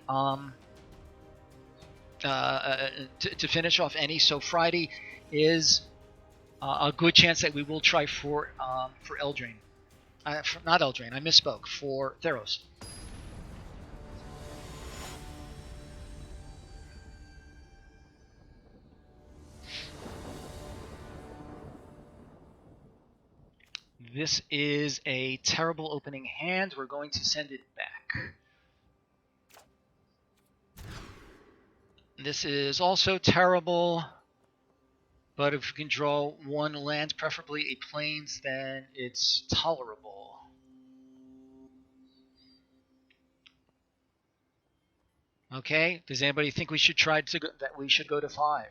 S1: to finish off any. So Friday is a good chance that we will try for Eldraine. Not Eldraine, I misspoke. For Theros. This is a terrible opening hand. We're going to send it back. This is also terrible, but if we can draw one land, preferably a plains, then it's tolerable. Okay, does anybody think we should try to that we should go to 5?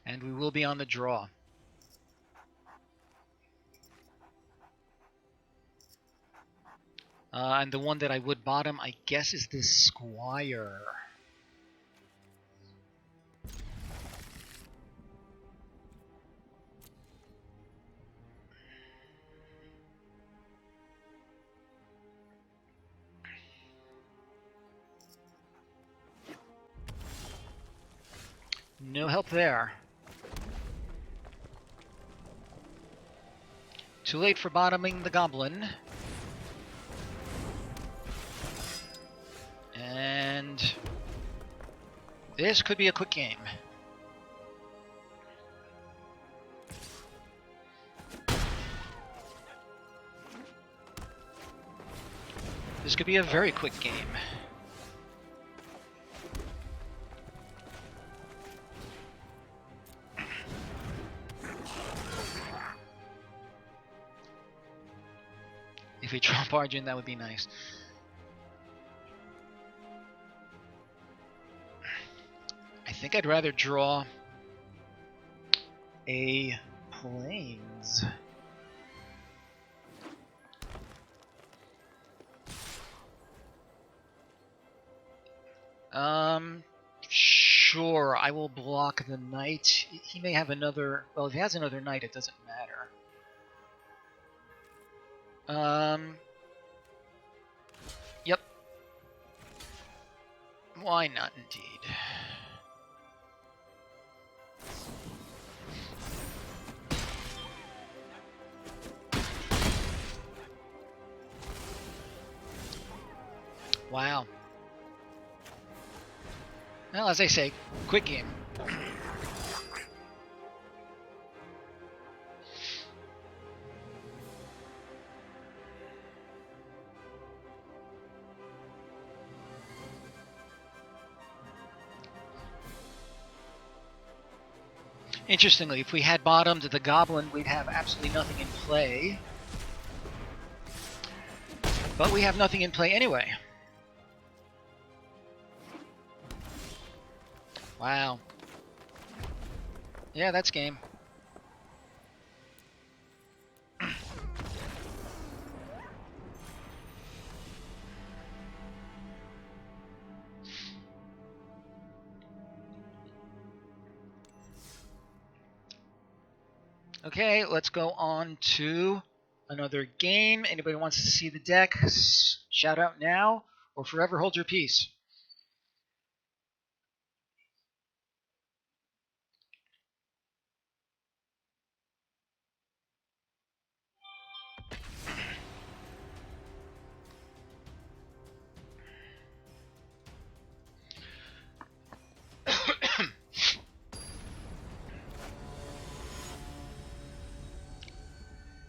S1: And we will be on the draw. And the one that I would bottom, I guess, is the Squire. No help there. Too late for bottoming the Goblin. And this could be a quick game. This could be a very quick game. If we drop Argent, that would be nice. I think I'd rather draw a Plains. Sure, I will block the knight. He may have another... Well, if he has another knight, it doesn't matter. Yep. Why not, indeed. Wow. Well, as I say, quick game. Interestingly, if we had bottomed the Goblin, we'd have absolutely nothing in play. But we have nothing in play anyway. Wow. Yeah, that's game. Okay, let's go on to another game. Anybody wants to see the deck, shout out now, or forever hold your peace.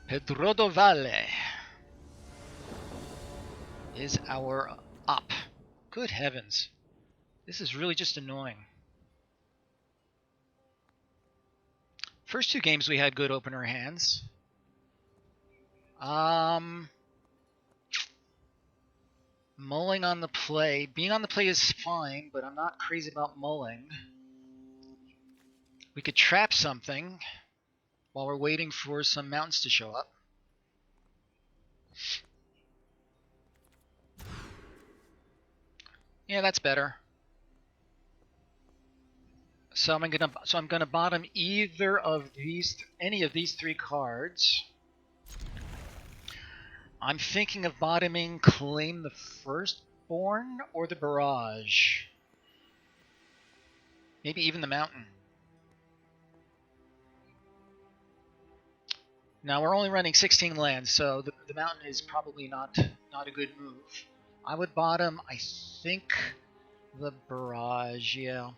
S1: Pedro do Valle is our op. Good heavens. This is really just annoying. First two games we had good opener hands. Mulling on the play. Being on the play is fine, but I'm not crazy about mulling. We could trap something while we're waiting for some mountains to show up. Yeah, that's better. So I'm gonna bottom either of these, any of these three cards. I'm thinking of bottoming Claim the Firstborn or the Barrage. Maybe even the Mountain. Now we're only running 16 lands, so the Mountain is probably not a good move. I would bottom, I think, the Barrage, yeah.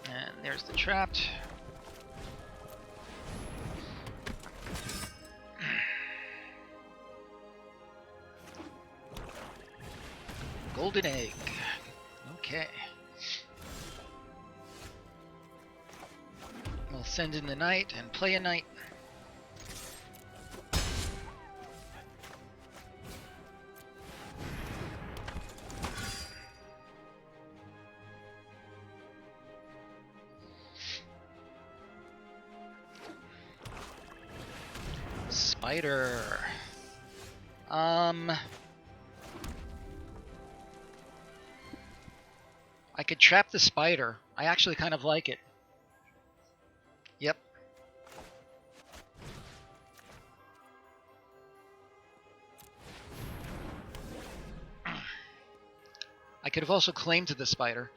S1: And there's the Trapped. Golden Egg. Okay. We'll send in the Knight and play a Knight. Spider. I could trap the Spider. I actually kind of like it. Yep. I could have also claimed to the Spider.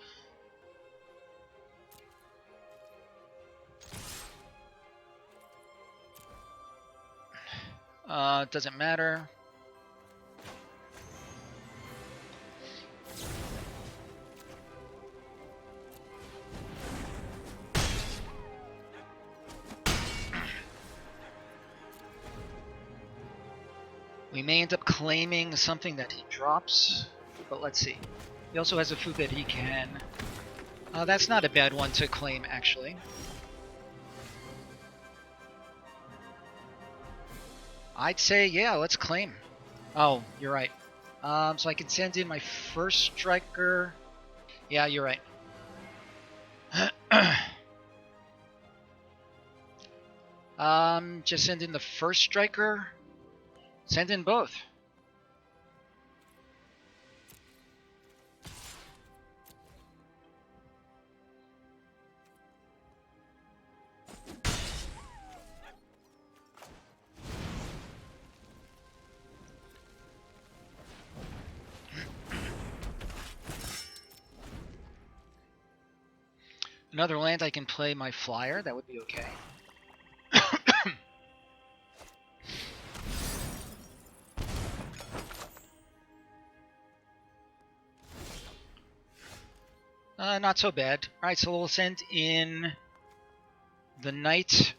S1: Doesn't matter. We may end up claiming something that he drops, but let's see. He also has a food that he can. That's not a bad one to claim, actually. I'd say, yeah, let's claim. Oh, you're right. So I can send in my first striker. Yeah, you're right. Just send in the first striker. Send in both. Another land I can play my flyer, that would be okay. Not so bad. Alright, so we'll send in the Knight.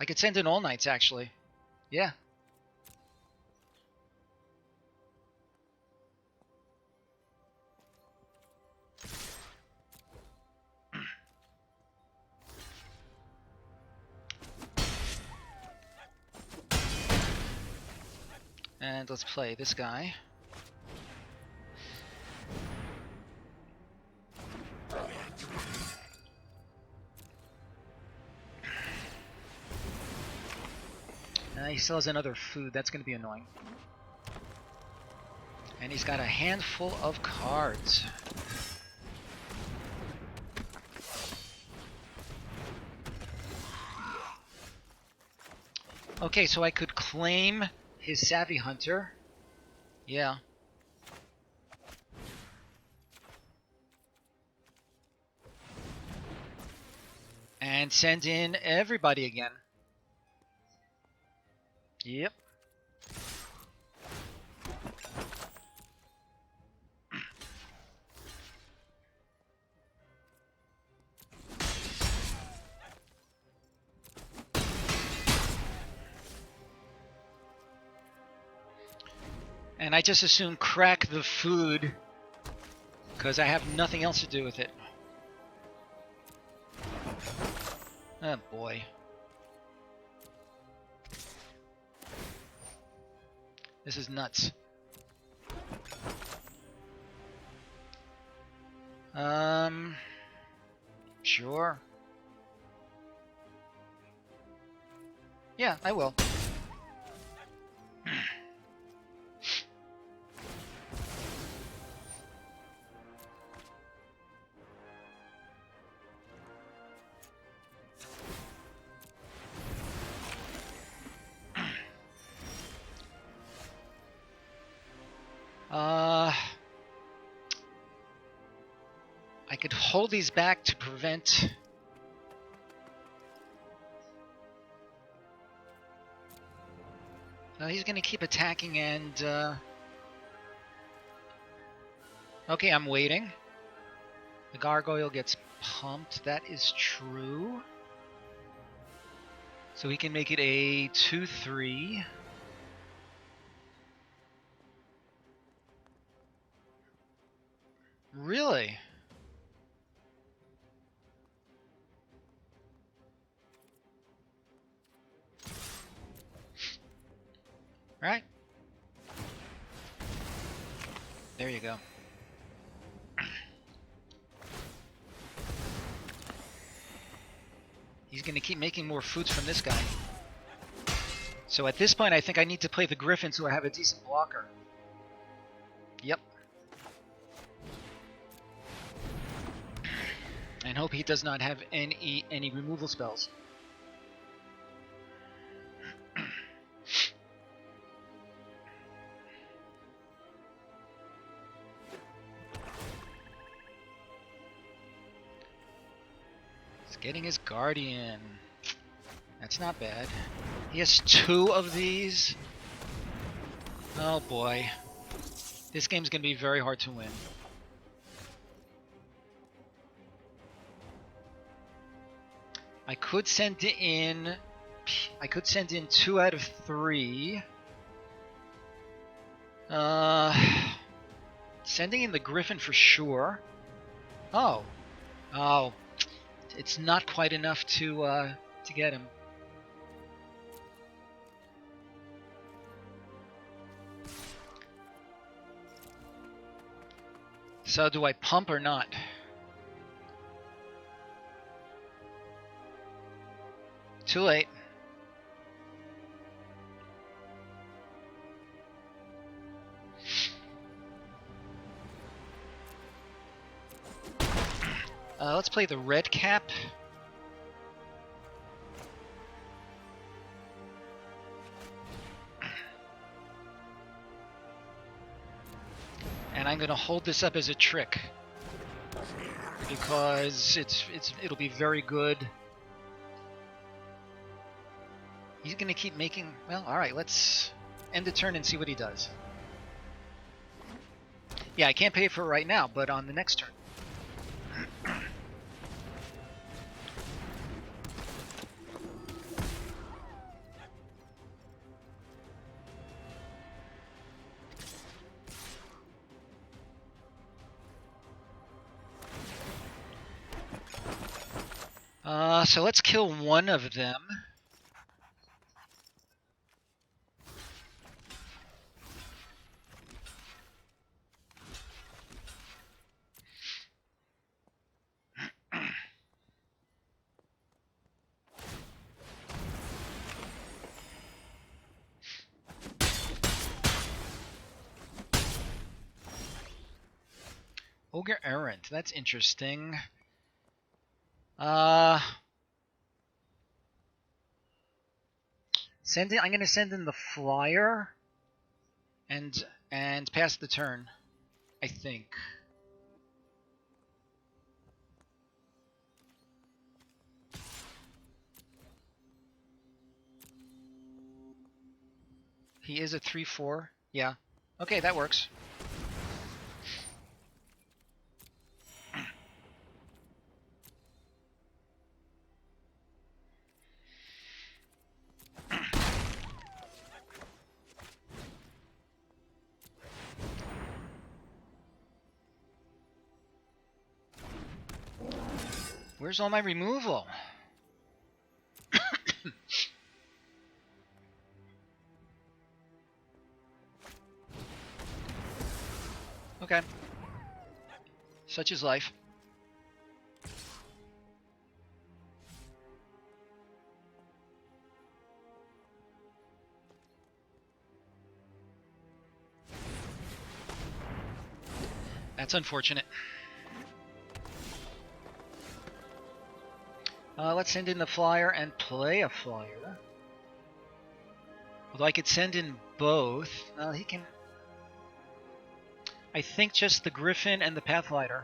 S1: I could send in all Knights, actually. Yeah. And let's play this guy. He still has another food. That's going to be annoying. And he's got a handful of cards. Okay, so I could claim his Savvy Hunter. Yeah. And send in everybody again. Yep. And I just assume crack the food because I have nothing else to do with it. Oh boy. This is nuts. Sure. Yeah, I will. I could hold these back to prevent... he's gonna keep attacking and, okay, I'm waiting. The gargoyle gets pumped, that is true. So we can make it a 2-3. Really? Alright. There you go. He's going to keep making more foods from this guy. So at this point, I think I need to play the Griffin so I have a decent blocker. Yep. And hope he does not have any removal spells. He's getting his Guardian. That's not bad. He has 2 of these. Oh boy. This game's going to be very hard to win. I could send in 2 out of 3. Sending in the Griffin for sure. Oh. It's not quite enough to get him. So do I pump or not? Too late. Let's play the red cap. And I'm going to hold this up as a trick because it'll be very good. He's going to keep making... Well, alright, let's end the turn and see what he does. Yeah, I can't pay for it right now, but on the next turn. So let's kill one of them. Ogre Errant, that's interesting. I'm gonna send in the flyer and pass the turn, I think. He is a 3/4. Yeah. Okay, that works. Where's all my removal? Okay. Such is life. That's unfortunate. Let's send in the flyer and play a flyer. Although I could send in both. He can... I think just the Griffin and the Pathfighter.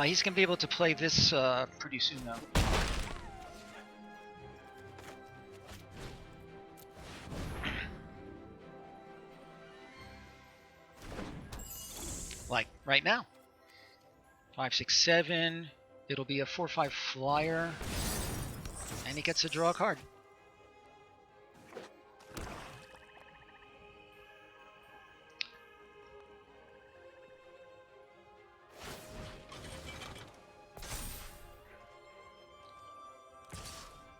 S1: He's going to be able to play this pretty soon, though. Like, right now. 5, 6, 7. It'll be a 4/5 flyer. And he gets to draw a card.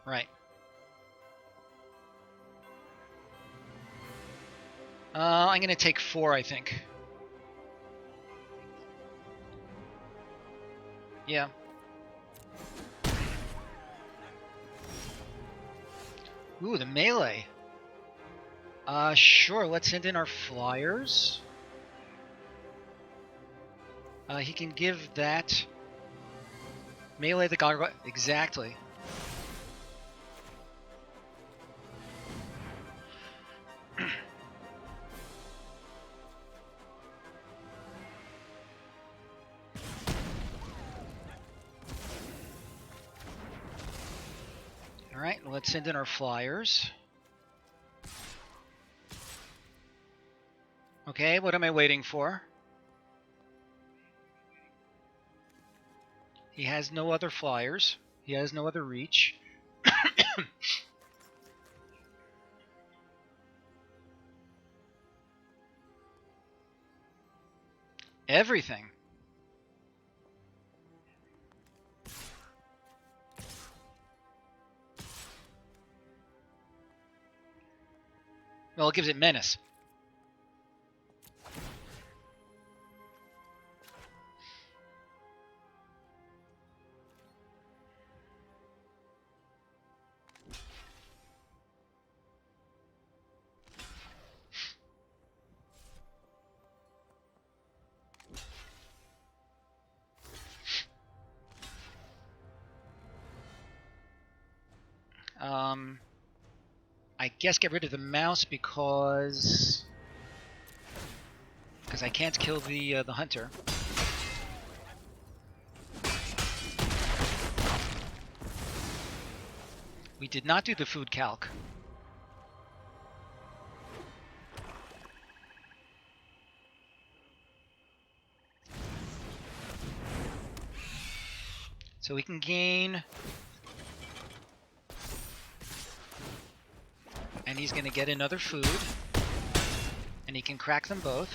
S1: Right. I'm going to take 4, I think. Yeah. Ooh, the melee. Sure, let's send in our flyers. He can give that melee the gargoyle. Exactly. Alright, let's send in our flyers. Okay, what am I waiting for? He has no other flyers. He has no other reach. Everything. Well, it gives it menace. I guess get rid of the mouse because I can't kill the hunter. We did not do the food calc. So we can gain. And he's going to get another food. And he can crack them both.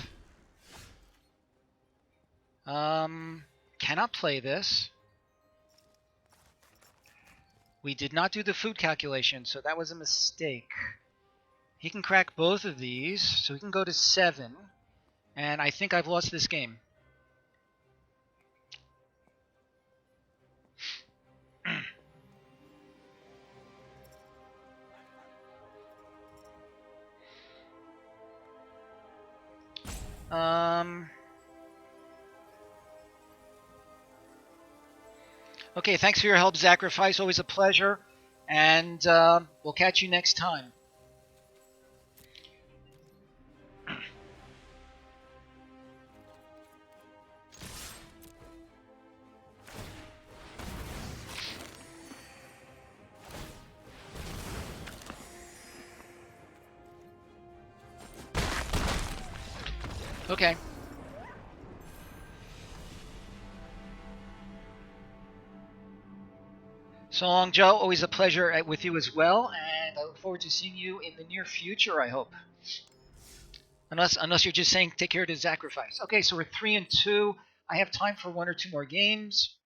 S1: Cannot play this. We did not do the food calculation, so that was a mistake. He can crack both of these, so he can go to 7. And I think I've lost this game. Okay, thanks for your help, Sacrifice. Always a pleasure. And we'll catch you next time. Okay. So long, Joe. Always a pleasure with you as well, and I look forward to seeing you in the near future, I hope. Unless you're just saying take care of the Sacrifice. Okay, so we're 3-2. I have time for 1 or 2 more games.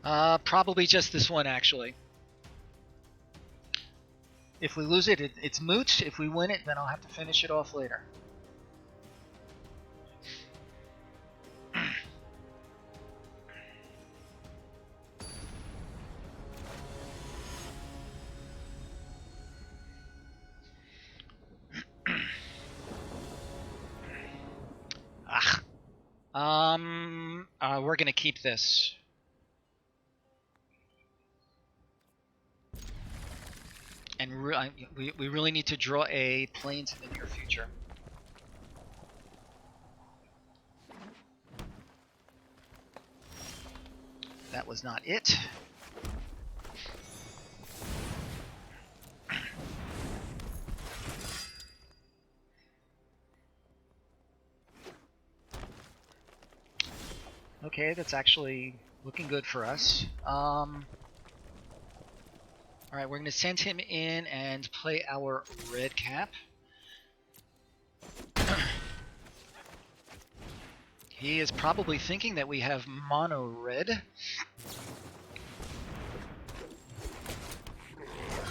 S1: Probably just this one, actually. If we lose it, it's moot. If we win it, then I'll have to finish it off later. We're gonna keep this. And we really need to draw a plains in the near future. That was not it. Okay, that's actually looking good for us. Alright, we're going to send him in and play our red cap. He is probably thinking that we have mono red.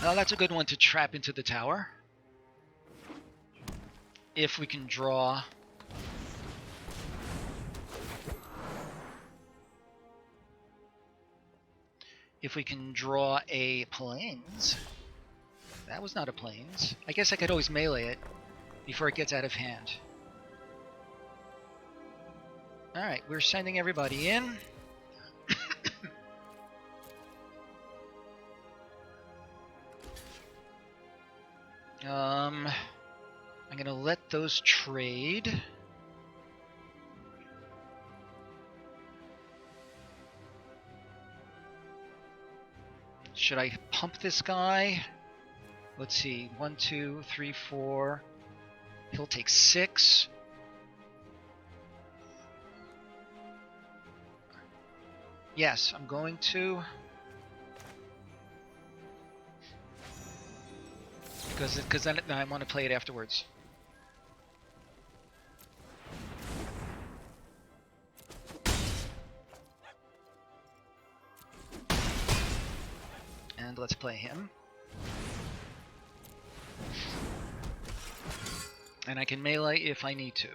S1: Well, that's a good one to trap into the tower. If we can draw. If we can draw a plains. That was not a plains. I guess I could always melee it before it gets out of hand. Alright, we're sending everybody in. I'm gonna let those trade. Should I pump this guy? Let's see, 1, 2, 3, 4. He'll take 6. Yes, I'm going to. Because then I want to play it afterwards. And let's play him. And I can melee if I need to.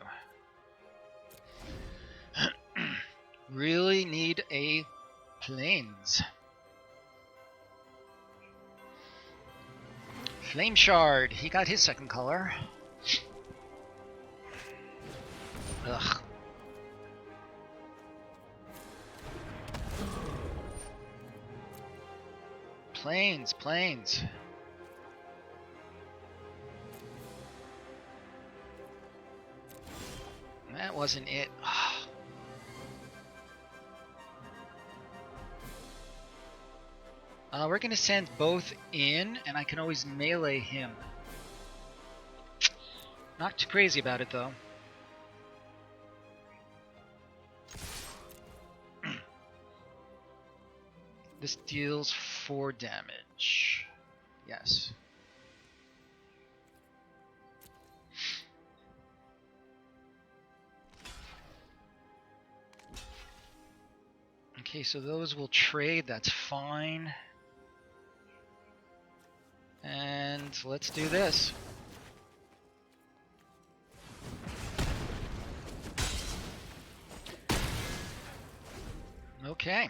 S1: Really need a plains. Flame Shard. He got his second color. Ugh. Plains, plains. That wasn't it. We're going to send both in, and I can always melee him. Not too crazy about it, though. This deals 4 damage. Yes. Okay, so those will trade. That's fine. And let's do this. Okay.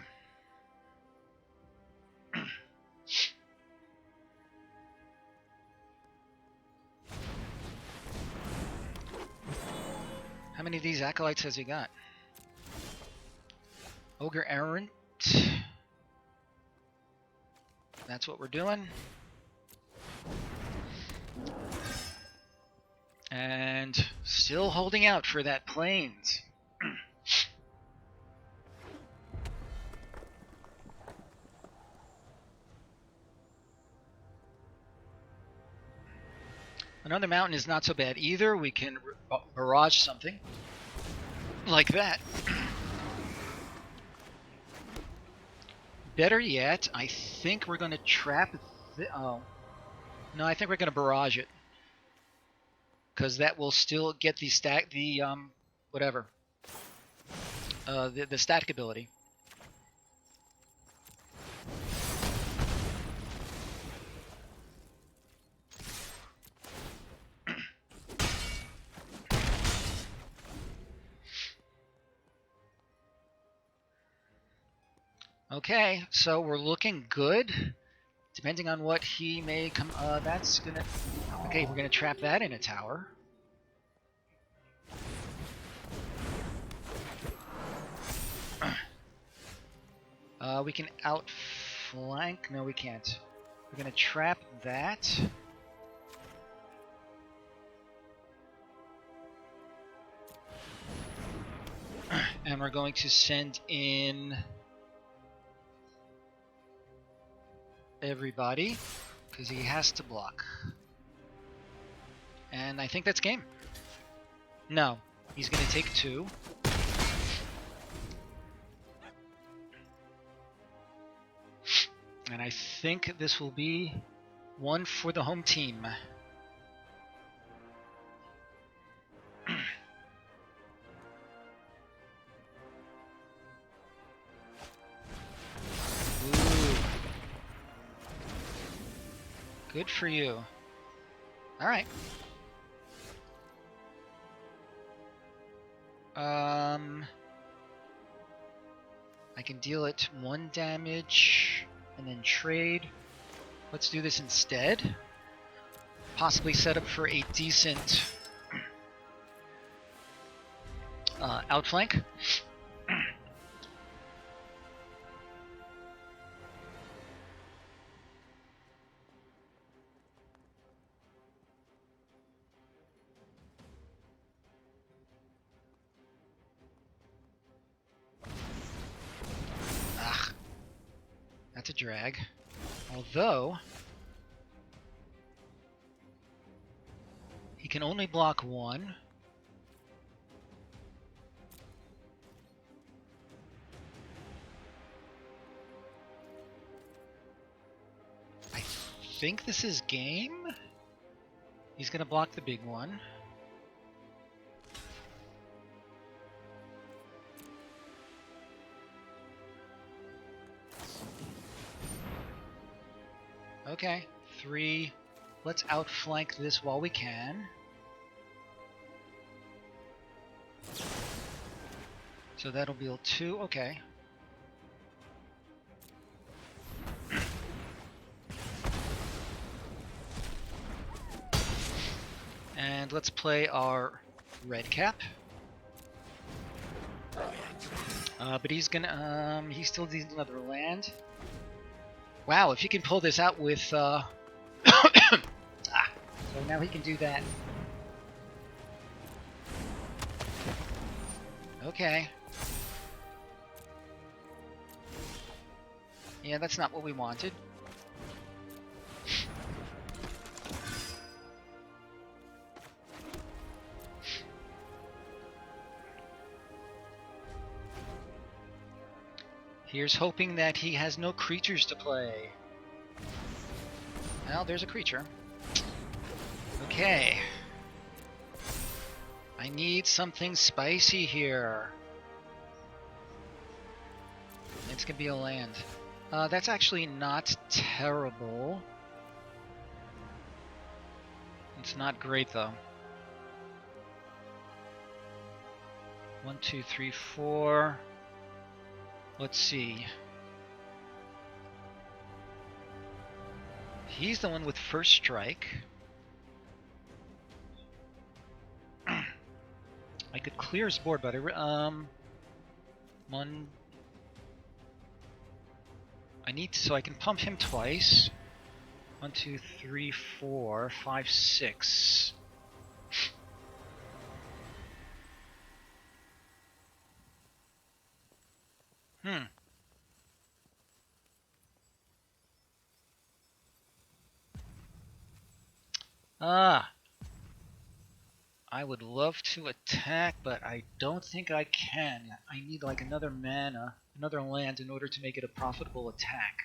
S1: How many of these acolytes has he got? Ogre Errant. That's what we're doing. And still holding out for that plains. Another mountain is not so bad either. We can barrage something like that. Better yet, I think we're going to trap. Oh, no, I think we're going to barrage it, because that will still get the stack, the whatever, the static ability. Okay, so we're looking good. Depending on what he may come... that's gonna... Okay, we're gonna trap that in a tower. We can outflank... No, we can't. We're gonna trap that. And we're going to send in... everybody, because he has to block. And I think that's game. No, he's going to take 2. And I think this will be 1 for the home team. Good for you. Alright. I can deal it 1 damage and then trade. Let's do this instead. Possibly set up for a decent outflank. That's a drag. Although, he can only block 1. I think this is game. He's gonna block the big one. Okay, 3. Let's outflank this while we can. So that'll be 2, okay. And let's play our red cap. But he's gonna, he still needs another land. Wow, if he can pull this out with, so now he can do that. Okay. Yeah, that's not what we wanted. Here's hoping that he has no creatures to play. Well, there's a creature. Okay. I need something spicy here. It's gonna be a land. That's actually not terrible. It's not great though. 1, 2, 3, 4. Let's see. He's the one with first strike. I could clear his board, but one. I need to, so I can pump him twice. 1, 2, 3, 4, 5, 6. I would love to attack, but I don't think I can. I need like another mana, another land in order to make it a profitable attack.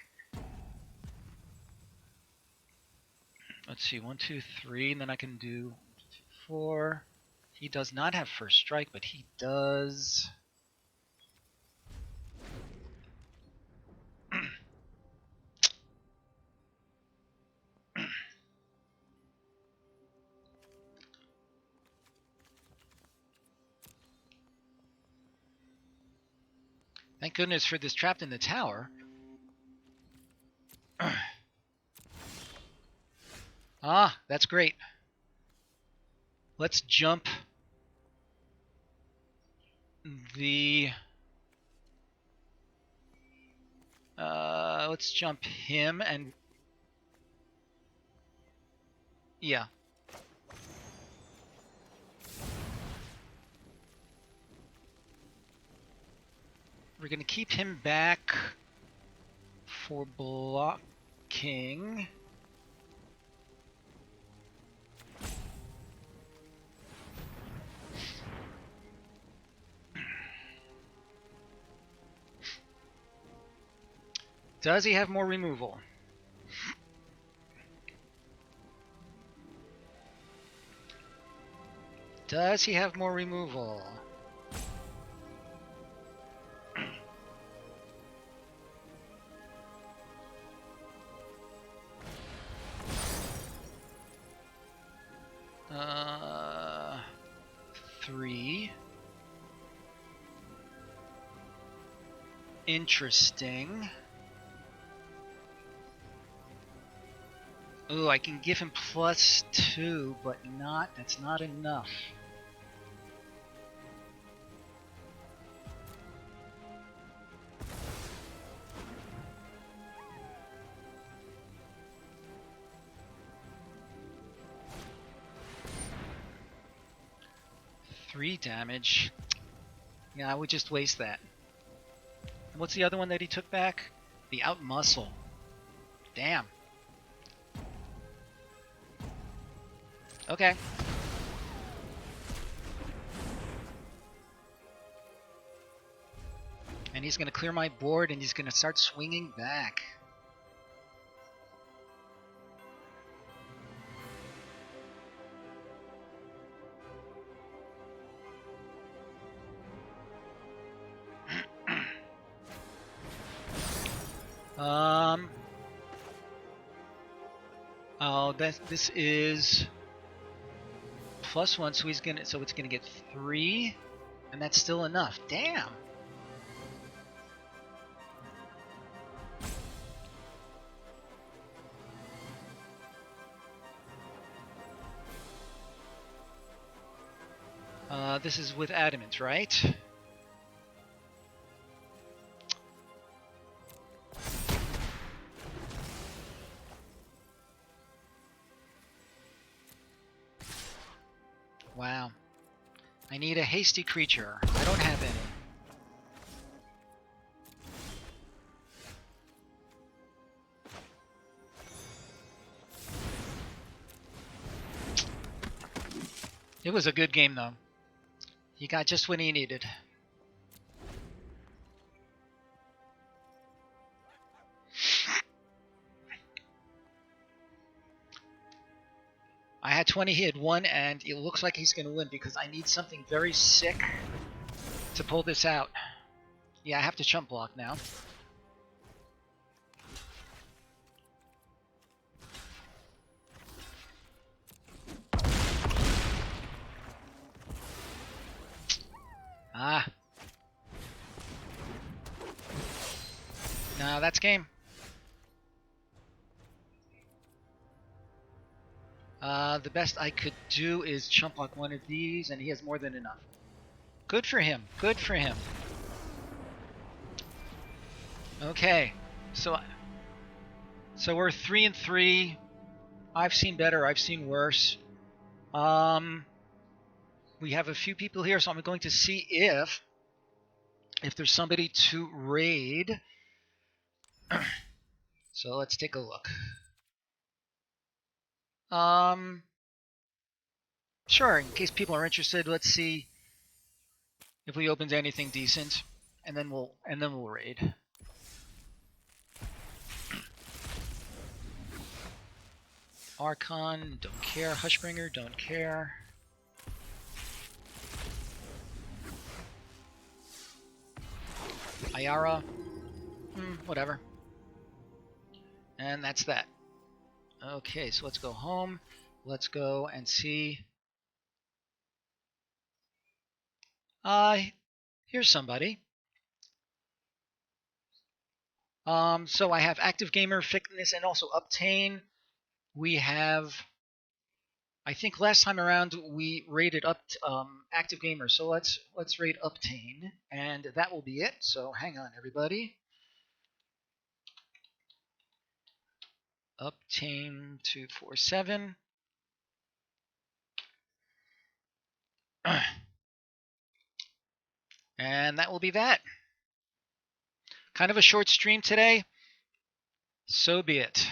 S1: Let's see, 1, 2, 3, and then I can do 4. He does not have first strike, but he does. Thank goodness for this trapped in the tower. Ah, that's great. Let's jump the... let's jump him and... Yeah. We're going to keep him back for blocking. Does he have more removal? Does he have more removal? Three. Interesting. Ooh, I can give him +2, but that's not enough. Three damage. Yeah, I would just waste that. And what's the other one that he took back? The out muscle. Damn. Okay. And he's going to clear my board and he's going to start swinging back. Oh, this is +1, so it's gonna get 3, and that's still enough. Damn. This is with adamant, right? Wow. I need a hasty creature. I don't have any. It was a good game, though. He got just what he needed. I had 20, he had 1, and it looks like he's going to win because I need something very sick to pull this out. Yeah, I have to chump block now. Ah. No, that's game. The best I could do is chump block one of these, and he has more than enough. Good for him. Good for him. Okay, so we're 3-3. I've seen better. I've seen worse. We have a few people here, so I'm going to see if there's somebody to raid. So let's take a look. Sure. In case people are interested, let's see if we opened anything decent, and then we'll raid. Archon, don't care. Hushbringer, don't care. Ayara, whatever. And that's that. Okay, so let's go home. Let's go and see. Here's somebody. So I have Active Gamer, Fitness, and also Uptane. We have, I think last time around we rated Active Gamer, so let's rate Uptane, and that will be it. So hang on, everybody. Uptane 247. And that will be that. Kind of a short stream today. So be it.